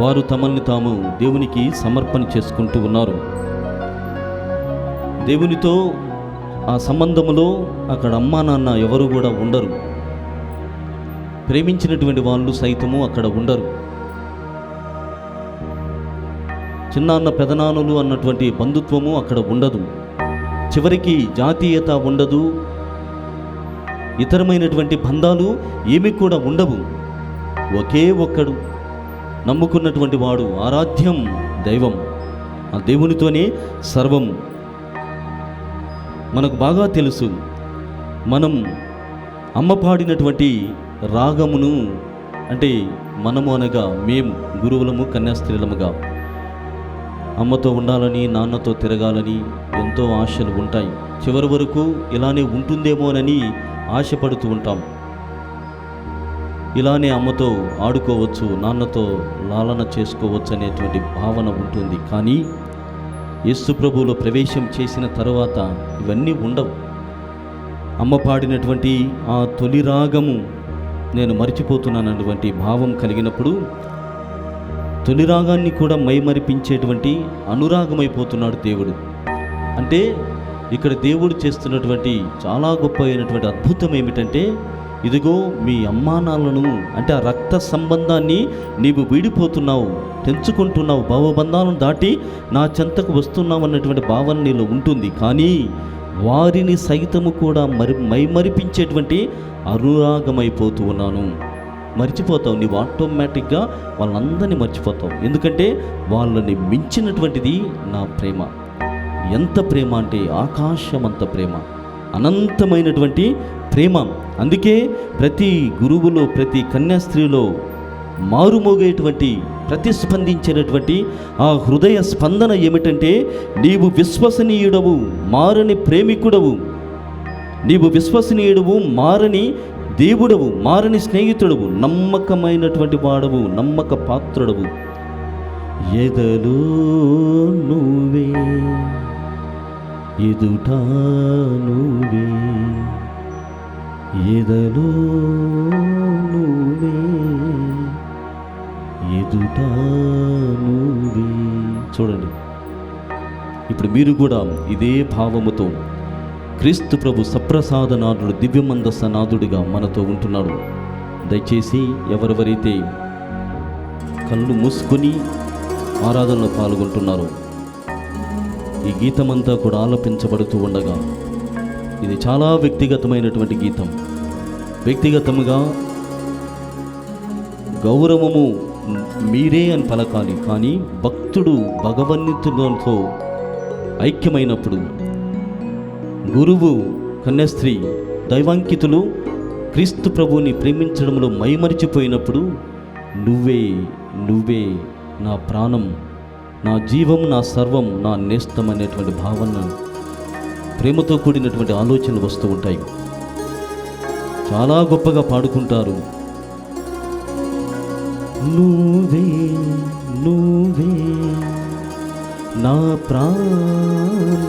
వారు తమల్ని తాము దేవునికి సమర్పణ చేసుకుంటూ ఉన్నారు. దేవునితో ఆ సంబంధములో అక్కడ అమ్మా నాన్న ఎవరు కూడా ఉండరు. ప్రేమించినటువంటి వాళ్ళు సైతము అక్కడ ఉండరు. చిన్నాన్న పెదనాన్నలు అన్నటువంటి బంధుత్వము అక్కడ ఉండదు. చివరికి జాతీయత ఉండదు. ఇతరమైనటువంటి బంధాలు ఏమీ కూడా ఉండవు. ఒకే ఒక్కడు నమ్ముకున్నటువంటి వాడు, ఆరాధ్యం దైవం. ఆ దేవునితోనే సర్వం. మనకు బాగా తెలుసు, మనం అమ్మ పాడినటువంటి రాగమును, అంటే మనము అనగా మేము గురువులము కన్యాస్త్రీలముగా అమ్మతో ఉండాలని, నాన్నతో తిరగాలని ఎంతో ఆశలు ఉంటాయి. చివరి వరకు ఇలానే ఉంటుందేమోనని ఆశపడుతూ ఉంటాం. ఇలానే అమ్మతో ఆడుకోవచ్చు, నాన్నతో లాలన చేసుకోవచ్చు అనేటువంటి భావన ఉంటుంది. కానీ యేసు ప్రభువులో ప్రవేశం చేసిన తర్వాత ఇవన్నీ ఉండవు. అమ్మ పాడినటువంటి ఆ తొలి రాగము నేను మర్చిపోతున్నానటువంటి భావం కలిగినప్పుడు తొలి రాగాన్ని కూడా మైమరిపించేటువంటి అనురాగమైపోతున్నాడు దేవుడు. అంటే ఇక్కడ దేవుడు చేస్తున్నటువంటి చాలా గొప్ప అయినటువంటి అద్భుతం ఏమిటంటే, ఇదిగో మీ అమ్మానాలను, అంటే ఆ రక్త సంబంధాన్ని నీవు వీడిపోతున్నావు, తెంచుకుంటున్నావు, భావబంధాలను దాటి నా చెంతకు వస్తున్నావు అన్నటువంటి భావన నీలో ఉంటుంది. కానీ వారిని సైతము కూడా మైమరిపించేటువంటి అనురాగమైపోతూ ఉన్నాను. మర్చిపోతావు, నీవు ఆటోమేటిక్గా వాళ్ళందరినీ మర్చిపోతావు. ఎందుకంటే వాళ్ళని మించినటువంటిది నా ప్రేమ. ఎంత ప్రేమ అంటే ఆకాశమంత ప్రేమ, అనంతమైనటువంటి ప్రేమ. అందుకే ప్రతి గురువులో, ప్రతి కన్యాస్త్రీలో మారుమోగేటువంటి, ప్రతిస్పందించేటటువంటి ఆ హృదయ స్పందన ఏమిటంటే, నీవు విశ్వసనీయుడవు, మారని ప్రేమికుడవు, నీవు విశ్వసనీయుడవు, మారని దేవుడవు, మారని స్నేహితుడవు, నమ్మకమైనటువంటి వాడవు, నమ్మక పాత్రుడవు. ఎదలో నువ్వే, ఎదుట నువ్వే, ఎదలో నువ్వే, ఎదుట నువ్వే. చూడండి, ఇప్పుడు మీరు కూడా ఇదే భావముతో క్రీస్తు ప్రభు సప్రసాదనాథుడు, దివ్యమందసనాథుడిగా మనతో ఉంటున్నాడు. దయచేసి ఎవరెవరైతే కళ్ళు మూసుకొని ఆరాధనలో పాల్గొంటున్నారో, ఈ గీతమంతా కూడా ఆలపించబడుతూ ఉండగా, ఇది చాలా వ్యక్తిగతమైనటువంటి గీతం. వ్యక్తిగతముగా గౌరవము మీరే అని పలకాలి. కానీ భక్తుడు భగవన్నితులతో ఐక్యమైనప్పుడు, గురువు కన్యాస్త్రీ దైవాంకితులు క్రీస్తు ప్రభువుని ప్రేమించడంలో మైమరిచిపోయినప్పుడు, నువ్వే నువ్వే నా ప్రాణం, నా జీవం, నా సర్వం, నా నేస్తం అనేటువంటి భావన, ప్రేమతో కూడినటువంటి ఆలోచనలు వస్తూ ఉంటాయి. చాలా గొప్పగా పాడుకుంటారు. నువ్వే నువ్వే నా ప్రాణం,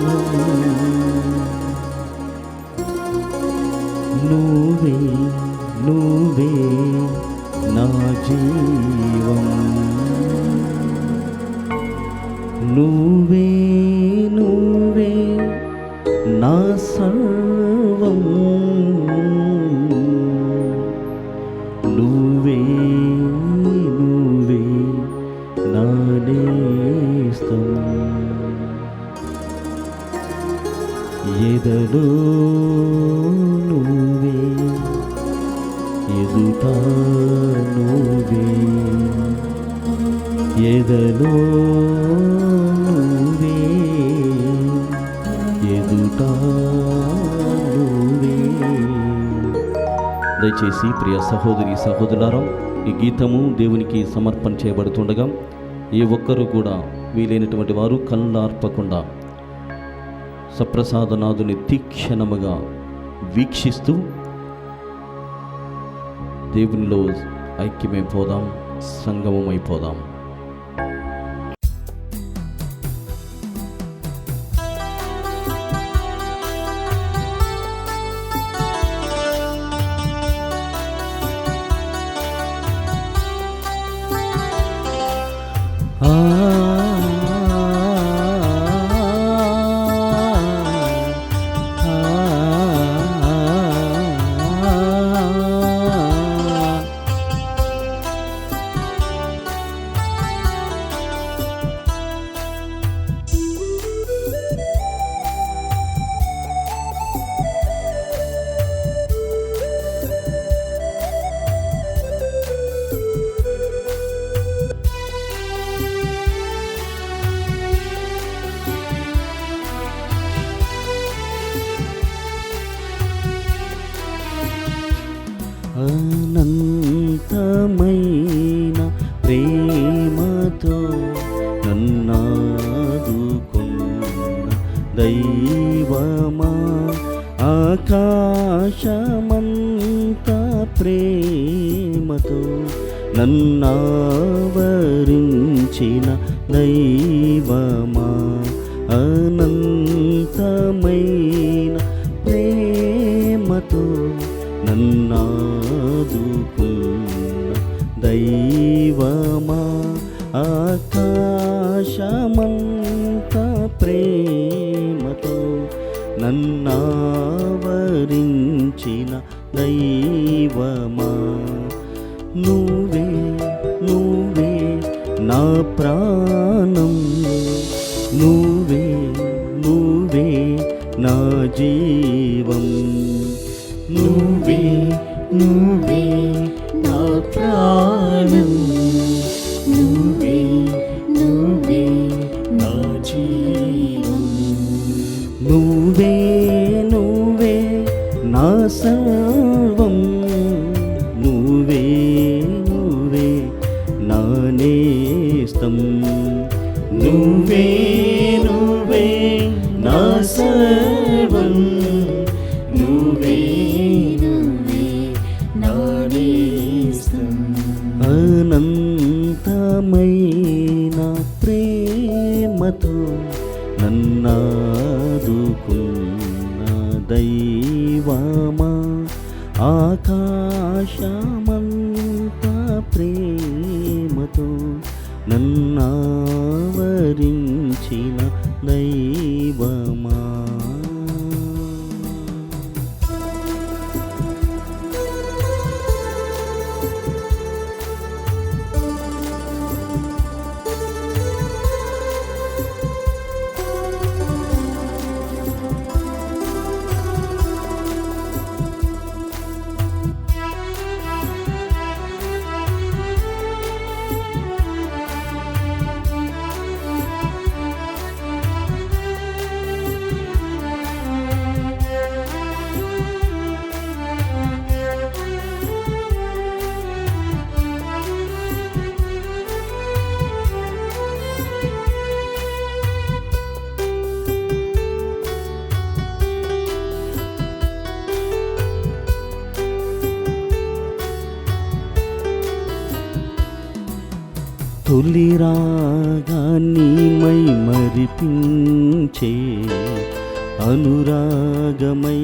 నువ్వే నువ్వే నా జీవం, నువ్వే నువ్వే నా సర్వం, నువ్వే నువ్వే నా నేస్తం. ఎదలో నువ్వే, ఎదుట నువ్వే, ఎదలో నువ్వే, ఎదుట నువ్వే. దయచేసి ప్రియ సహోదరి సహోదరులారా, ఈ గీతము దేవునికి సమర్పణ చేయబడుతుండగా ఏ ఒక్కరూ కూడా వీలైనటువంటి వారు కళ్ళార్పకుండా సప్రసాదనాథుని తీక్షణముగా వీక్షిస్తూ దేవునిలో ఐక్యమైపోదాం, సంగమమైపోదాం. అనంతమైన ప్రేమతో నన్నాదుకున్న దైవమా, ఆకాశమంత ప్రేమతో నన్నావరించిన దైవమా, అనంతమైన ప్రేమతో నన్నాదుకున్న దైవమా, ఆకాశమంత ప్రేమతో నన్నావరించిన దైవమా, నువ్వే నువ్వే నా ప్రాణం, నువ్వే నువ్వే నా జీవం, నువ్వే నువ్వే నా ప్రాణం, నువ్వే నువ్వే నా జీవం, నువ్వే నువ్వే నా సర్వం, నువ్వే నువ్వే నా నేస్తం, నువ్వే నువ్వే నా సర్వం, నువ్వే నువ్వే నా నేస్తం. అనంతమైన ప్రేమతో నన్నాదుకున్న దైవమా, ఆకాశమంత ప్రేమతో నన్నావరించిన దైవమా. తొలి రాగాన్ని మై మరిపించే అనురాగమై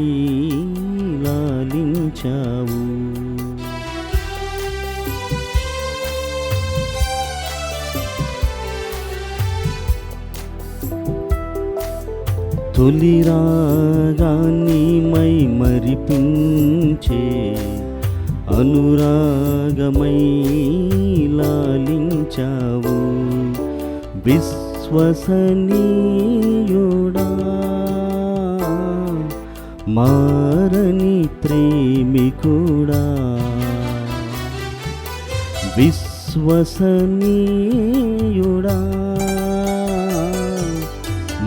లాలించావు, తొలి రాగాన్ని మై మరిపించే అనురాగమై లాలించావు, విశ్వసనీయుడా మారని ప్రేమికుడా, విశ్వసనీయుడా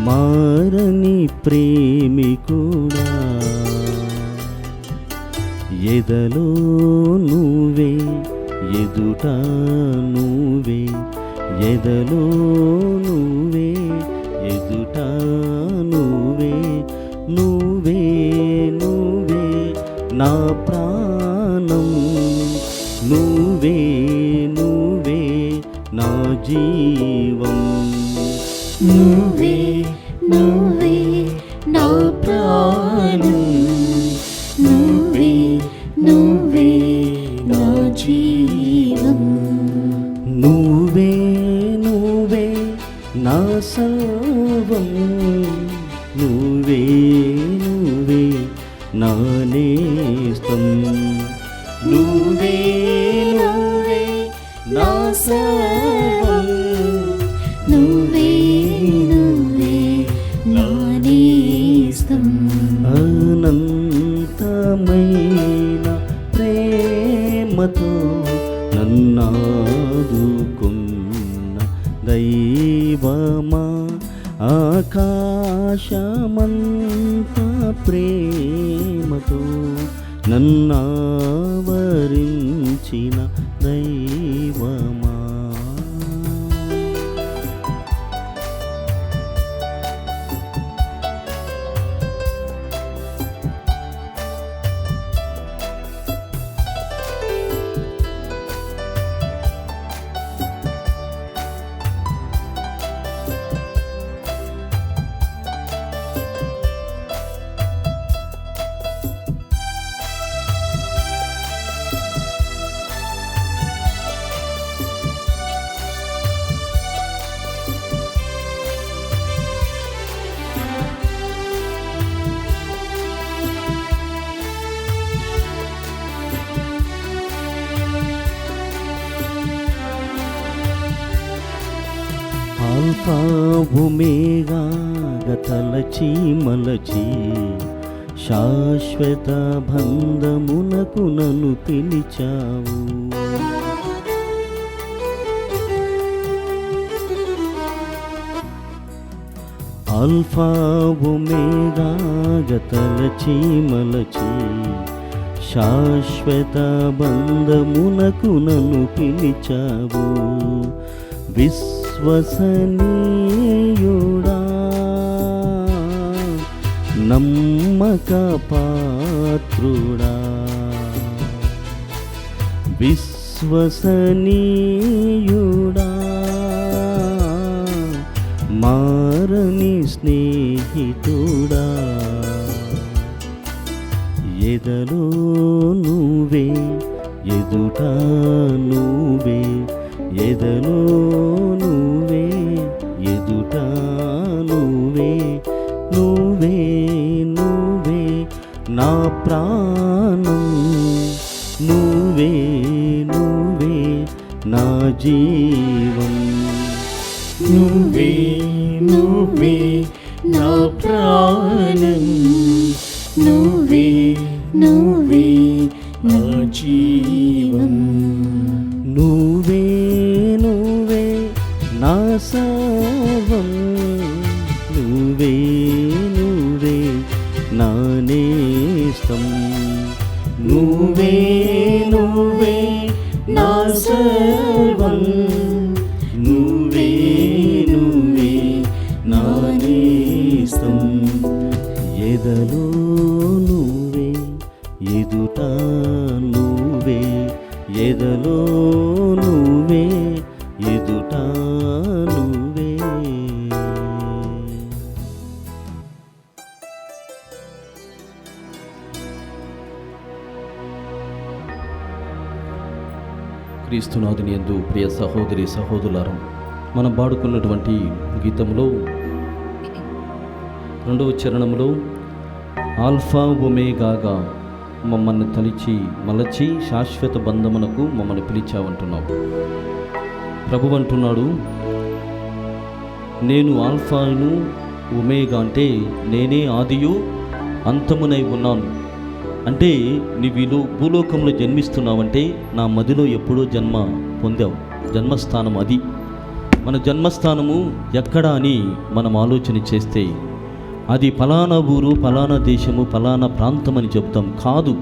మారని ప్రేమికుడా, ఎదలో నువ్వే ఎదుట నువ్వే, ఎదలో నువ్వే ఎదుట నువ్వే, నువ్వే నువ్వే నా ప్రాణం, నువ్వే నువ్వే నా జీవం. నువ్వే నువ్వే నా ప్రాణం, నువ్వే నువ్వే నా జీవం. నువ్వే నువ్వే నా సర్వం, నువ్వే నువ్వే నా నేస్తం. నువ్వే నువ్వే నా సర్వం, నువ్వే నువ్వే నా నేస్తం. అనంతమైన ప్రేమతో నన్నాదుకున్న దైవమా, ఆకాశమంత ప్రేమతో నన్నావరించిన దైవమా. ఆల్ఫా ఒమేగాగా తలచి మలచి శాశ్వత బంధమునకు నన్ను పిలిచావు. ఆల్ఫా ఒమేగాగా తలచి మలచి శాశ్వత బంధమునకు నన్ను పిలిచావు. విశ్వసనీయుడా, నమ్మక పాత్రుడా, విశ్వసనీయుడా, మారని స్నేహితుడా. ఎదలో నువ్వే, ఎదుట నువ్వే, ఎదలో నువ్వే, ఎదుట నువ్వే, నువ్వే నువ్వే నా ప్రాణం, నువ్వే నువ్వే నా జీవం. నువ్వే నువ్వే నా ప్రాణం, నువ్వే నువ్వే నా జీవం. నువ్వే నువ్వే నా సర్వం, నువ్వే నువ్వే నా నేస్తం. నువ్వే నువ్వే నా సర్వం, నువ్వే నువ్వే నా నేస్తం. ఎదలో నువ్వే, ఎదుట నువ్వే, ఎదలో నువ్వే, ఎదుట నువ్వే. క్రీస్తునాథుని యందు ప్రియ సహోదరి సహోదరులారా, మనం పాడుకున్నటువంటి గీతంలో 2వ చరణంలో ఆల్ఫా ఒమేగాగా మమ్మల్ని తలిచి మలచి శాశ్వత బంధమునకు మమ్మల్ని పిలిచావంటున్నావు. ప్రభు అంటున్నాడు, నేను ఆల్ఫాను ఒమేగా, అంటే నేనే ఆదియు అంతమునై ఉన్నాను. అంటే నీవు భూలోకంలో జన్మిస్తున్నావంటే నా మదిలో ఎప్పుడో జన్మ పొందావు. జన్మస్థానం అది. మన జన్మస్థానము ఎక్కడ అని మనం ఆలోచన చేస్తే అది ఫలానా ఊరు, ఫలానా దేశము, ఫలానా ప్రాంతం అని చెప్తాం. కాదు,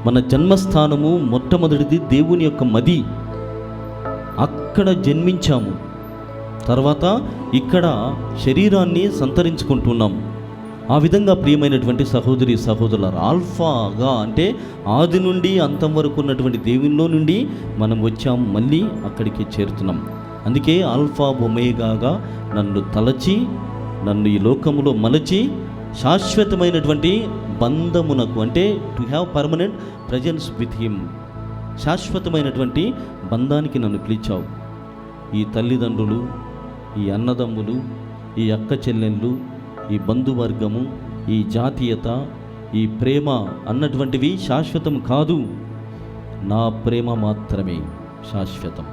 మన జన్మస్థానము మొట్టమొదటిది దేవుని యొక్క మది. అక్కడ జన్మించాము. తర్వాత ఇక్కడ శరీరాన్ని సంతరించుకుంటున్నాం. ఆ విధంగా ప్రియమైనటువంటి సహోదరి సహోదరుల ఆల్ఫాగా అంటే ఆది నుండి అంతం వరకు ఉన్నటువంటి దేవునిలో నుండి మనం వచ్చాం, మళ్ళీ అక్కడికి చేరుతున్నాం. అందుకే ఆల్ఫా ఒమేగాగా నన్ను తలచి నన్ను ఈ లోకములో మలచి శాశ్వతమైనటువంటి బంధమునకు అంటే to have permanent presence with him, శాశ్వతమైనటువంటి బంధానికి నన్ను పిలిచావు. ఈ తల్లిదండ్రులు, ఈ అన్నదమ్ములు, ఈ అక్క చెల్లెళ్ళు, ఈ బంధువర్గము, ఈ జాతీయత, ఈ ప్రేమ అన్నటువంటివి శాశ్వతం కాదు. నా ప్రేమ మాత్రమే శాశ్వతం.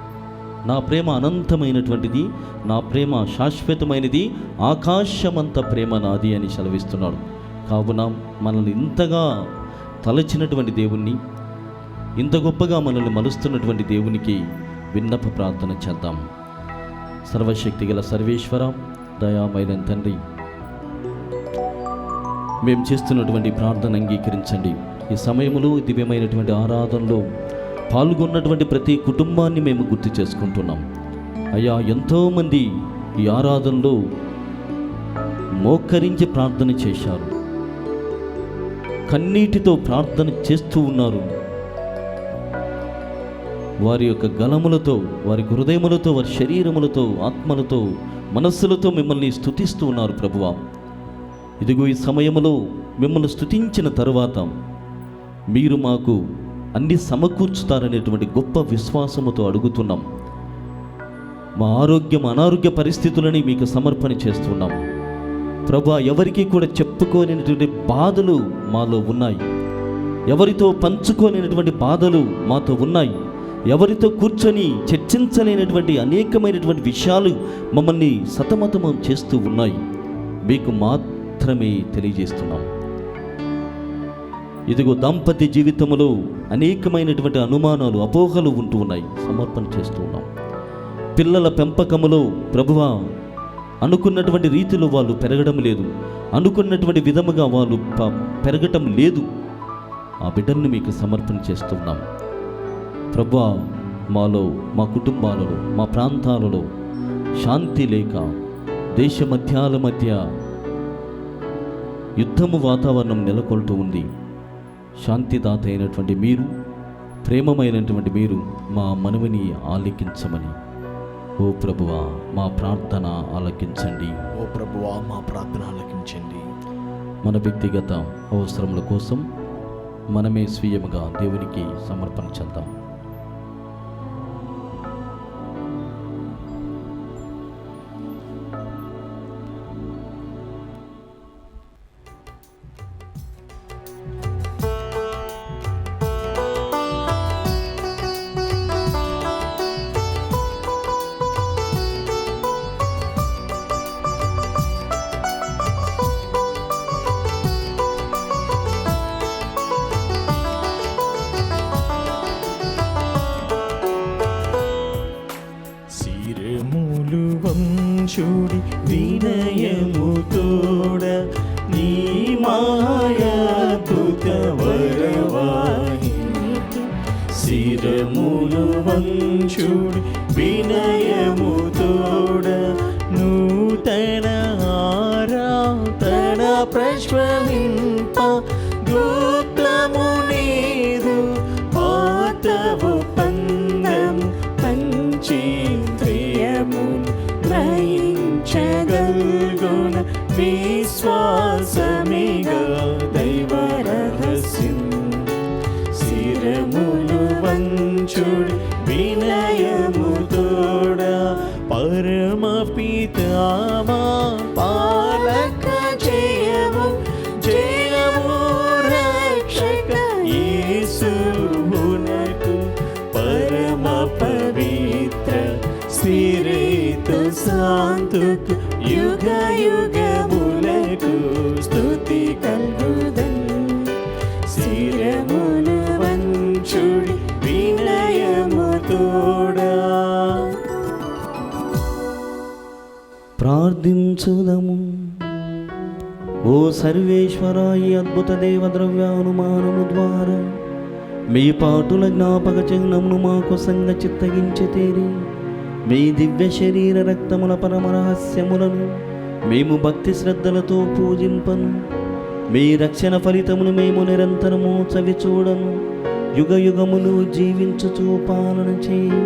నా ప్రేమ అనంతమైనటువంటిది, నా ప్రేమ శాశ్వతమైనది, ఆకాశమంత ప్రేమ నాది అని సెలవిస్తున్నాడు. కావున మనల్ని ఇంతగా తలచినటువంటి దేవుణ్ణి, ఇంత గొప్పగా మనల్ని మలుస్తున్నటువంటి దేవునికి విన్నప ప్రార్థన చేద్దాం. సర్వశక్తిగల సర్వేశ్వర, దయామయులైన తండ్రి, మేము చేస్తున్నటువంటి ప్రార్థన అంగీకరించండి. ఈ సమయంలో దివ్యమైనటువంటి ఆరాధనలో పాల్గొన్నటువంటి ప్రతి కుటుంబాన్ని మేము గుర్తు చేసుకుంటున్నాం. అయ్యా, ఎంతోమంది ఈ ఆరాధనలో మోకరించి ప్రార్థన చేశారు, కన్నీటితో ప్రార్థన చేస్తూ ఉన్నారు. వారి యొక్క గలములతో, వారి హృదయములతో, వారి శరీరములతో, ఆత్మలతో, మనస్సులతో మిమ్మల్ని స్తుతిస్తూ ఉన్నారు ప్రభువా. ఇదిగో ఈ సమయంలో మిమ్మల్ని స్తుతించిన తరువాత మీరు మాకు అన్ని సమకూర్చుతారనేటువంటి గొప్ప విశ్వాసముతో అడుగుతున్నాం. మా ఆరోగ్యం అనారోగ్య పరిస్థితులని మీకు సమర్పణ చేస్తున్నాం ప్రభువా. ఎవరికి కూడా చెప్పుకోలేనటువంటి బాధలు మాలో ఉన్నాయి, ఎవరితో పంచుకోలేనటువంటి బాధలు మాతో ఉన్నాయి, ఎవరితో కూర్చొని చర్చించలేనటువంటి అనేకమైనటువంటి విషయాలు మమ్మల్ని సతమతమం చేస్తూ ఉన్నాయి. మీకు మాత్రమే తెలియజేస్తున్నాం. ఇదిగో దాంపత్య జీవితంలో అనేకమైనటువంటి అనుమానాలు, అపోహలు ఉంటూ ఉన్నాయి, సమర్పణ చేస్తూ ఉన్నాం. పిల్లల పెంపకములో ప్రభువా అనుకున్నటువంటి రీతిలో వాళ్ళు పెరగడం లేదు, అనుకున్నటువంటి విధముగా వాళ్ళు పెరగటం లేదు. ఆ బిడ్డల్ని మీకు సమర్పణ చేస్తున్నాం ప్రభువా. మాలో, మా కుటుంబాలలో, మా ప్రాంతాలలో శాంతి లేక దేశ మధ్యాల మధ్య యుద్ధము వాతావరణం నెలకొల్తూ ఉంది. శాంతిదాత అయినటువంటి మీరు, ప్రేమమైనటువంటి మీరు మా మనవిని ఆలకించమని ఓ ప్రభువా మా ప్రార్థన ఆలకించండి. ఓ ప్రభువా మా ప్రార్థన ఆలకించండి. మన వ్యక్తిగత అవసరముల కోసం మనమే స్వీయముగా దేవునికి సమర్పణ చేద్దాం. చూడి వినయముతోడ నీ మాయాద్భుత వరవాణి శిరములు వంచుడి వినయముతోడ నూతన ఆరాధన ప్రశ్వమింప గోప్లము నీదు పాతవు పందము పంచేంద్రియము గ్రహించగల్గున విశ్వాసమిగా దైవ రహస్యం శిరములు వంచుడి వినయముతోడ పరమ పితామా పాలక జయము జయము రక్షక యేసునకు పరమ పవిత్ర స్థిరేతు శాంతుకు యుగ యుగములకు స్తుతి కల్గుదన్ శిరములు వంచుడి వినయముతోడా. ప్రార్థించుదము. ఓ సర్వేశ్వర, ఈ అద్భుత దేవ ద్రవ్యానుమానము ద్వారా మీ పాటుల జ్ఞాపక చిహ్నమును మాకు సంగ చిత్తగించి తీరి మీ దివ్య శరీర రక్తముల పరమ రహస్యములను మేము భక్తి శ్రద్ధలతో పూజింపను. మీ రక్షణ ఫలితమును మేము నిరంతరము చవి చూడను. యుగ యుగములు జీవించుచు పాలన చేయి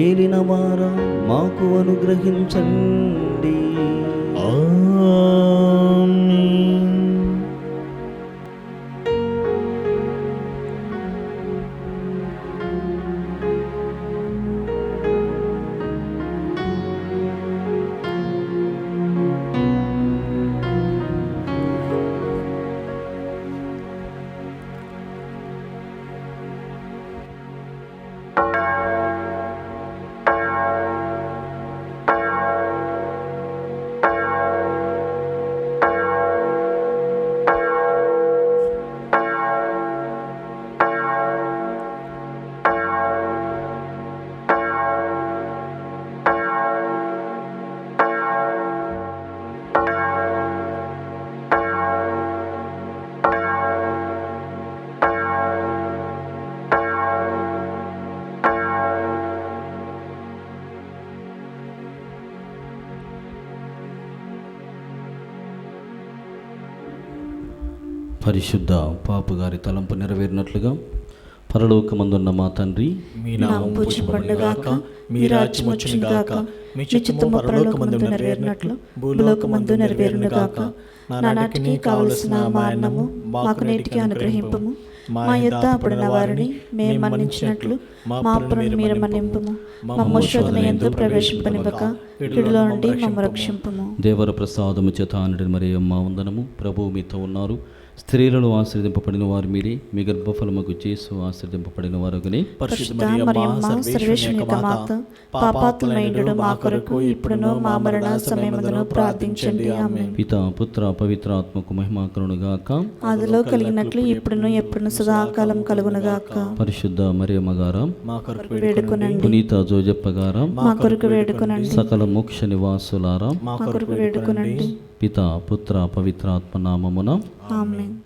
ఏలిన వారా మాకు అనుగ్రహించండి. ఆమేన్. పరిశుద్ధ పాపుగారి తలంపు నెరవేరినట్లుగా పరలోకమందున్న మా తండ్రి, మీ నామం పూజింపబడుగాక, మీ రాజ్యం వచ్చునుగాక, మీ చిత్తము పరలోకమందు నెరవేరినట్లు భూలోకమందు నెరవేరునుగాక. నానాటికి కావలసిన మా అన్నము మాకు నేటికి అనుగ్రహింపము. మా యొద్ద అప్పుడున్న వారిని మేము మన్నించినట్లు మా అప్పులను మీరు మన్నింపము. మమ్ము శోధన యందు ప్రవేశింపనివ్వక కీడులో నుండి మమ్ము రక్షింపము. దేవర ప్రసాదము చేత ఆనడి మరియమ్మ వందనము. ప్రభువు మీతో ఉన్నారు. స్త్రీలలో ఆశీర్వదింపబడిన వారు మీరే, మీ గర్భఫలముకు యేసు ఆశీర్వదింపబడిన వారుగనే. పరిశుద్ధ మరియమ్మ సర్వేశ్వరుని యొక్క మాత, పాపాత్ములైన మా కొరకు ఇప్పుడును మా మరణ సమయమందును ప్రార్థించండి. ఆమేన్. పిత పుత్ర పవిత్ర ఆత్మకు మహిమ కలుగునుగాక. ఆదిలో కలిగినట్లు ఇప్పుడును ఎప్పుడును సదాకాలం కలుగునుగాక. పరిశుద్ధ మరియమ్మ గారా, మా కొరకు వేడుకొనండి. పునీత జోజప్ప గారా, మా కొరకు వేడుకొనండి. సకల మోక్ష నివాసులారా, మా మా కొరకు వేడుకొనండి. పిత పుత్ర పవిత్ర ఆత్మ నామమున ఆమేన్.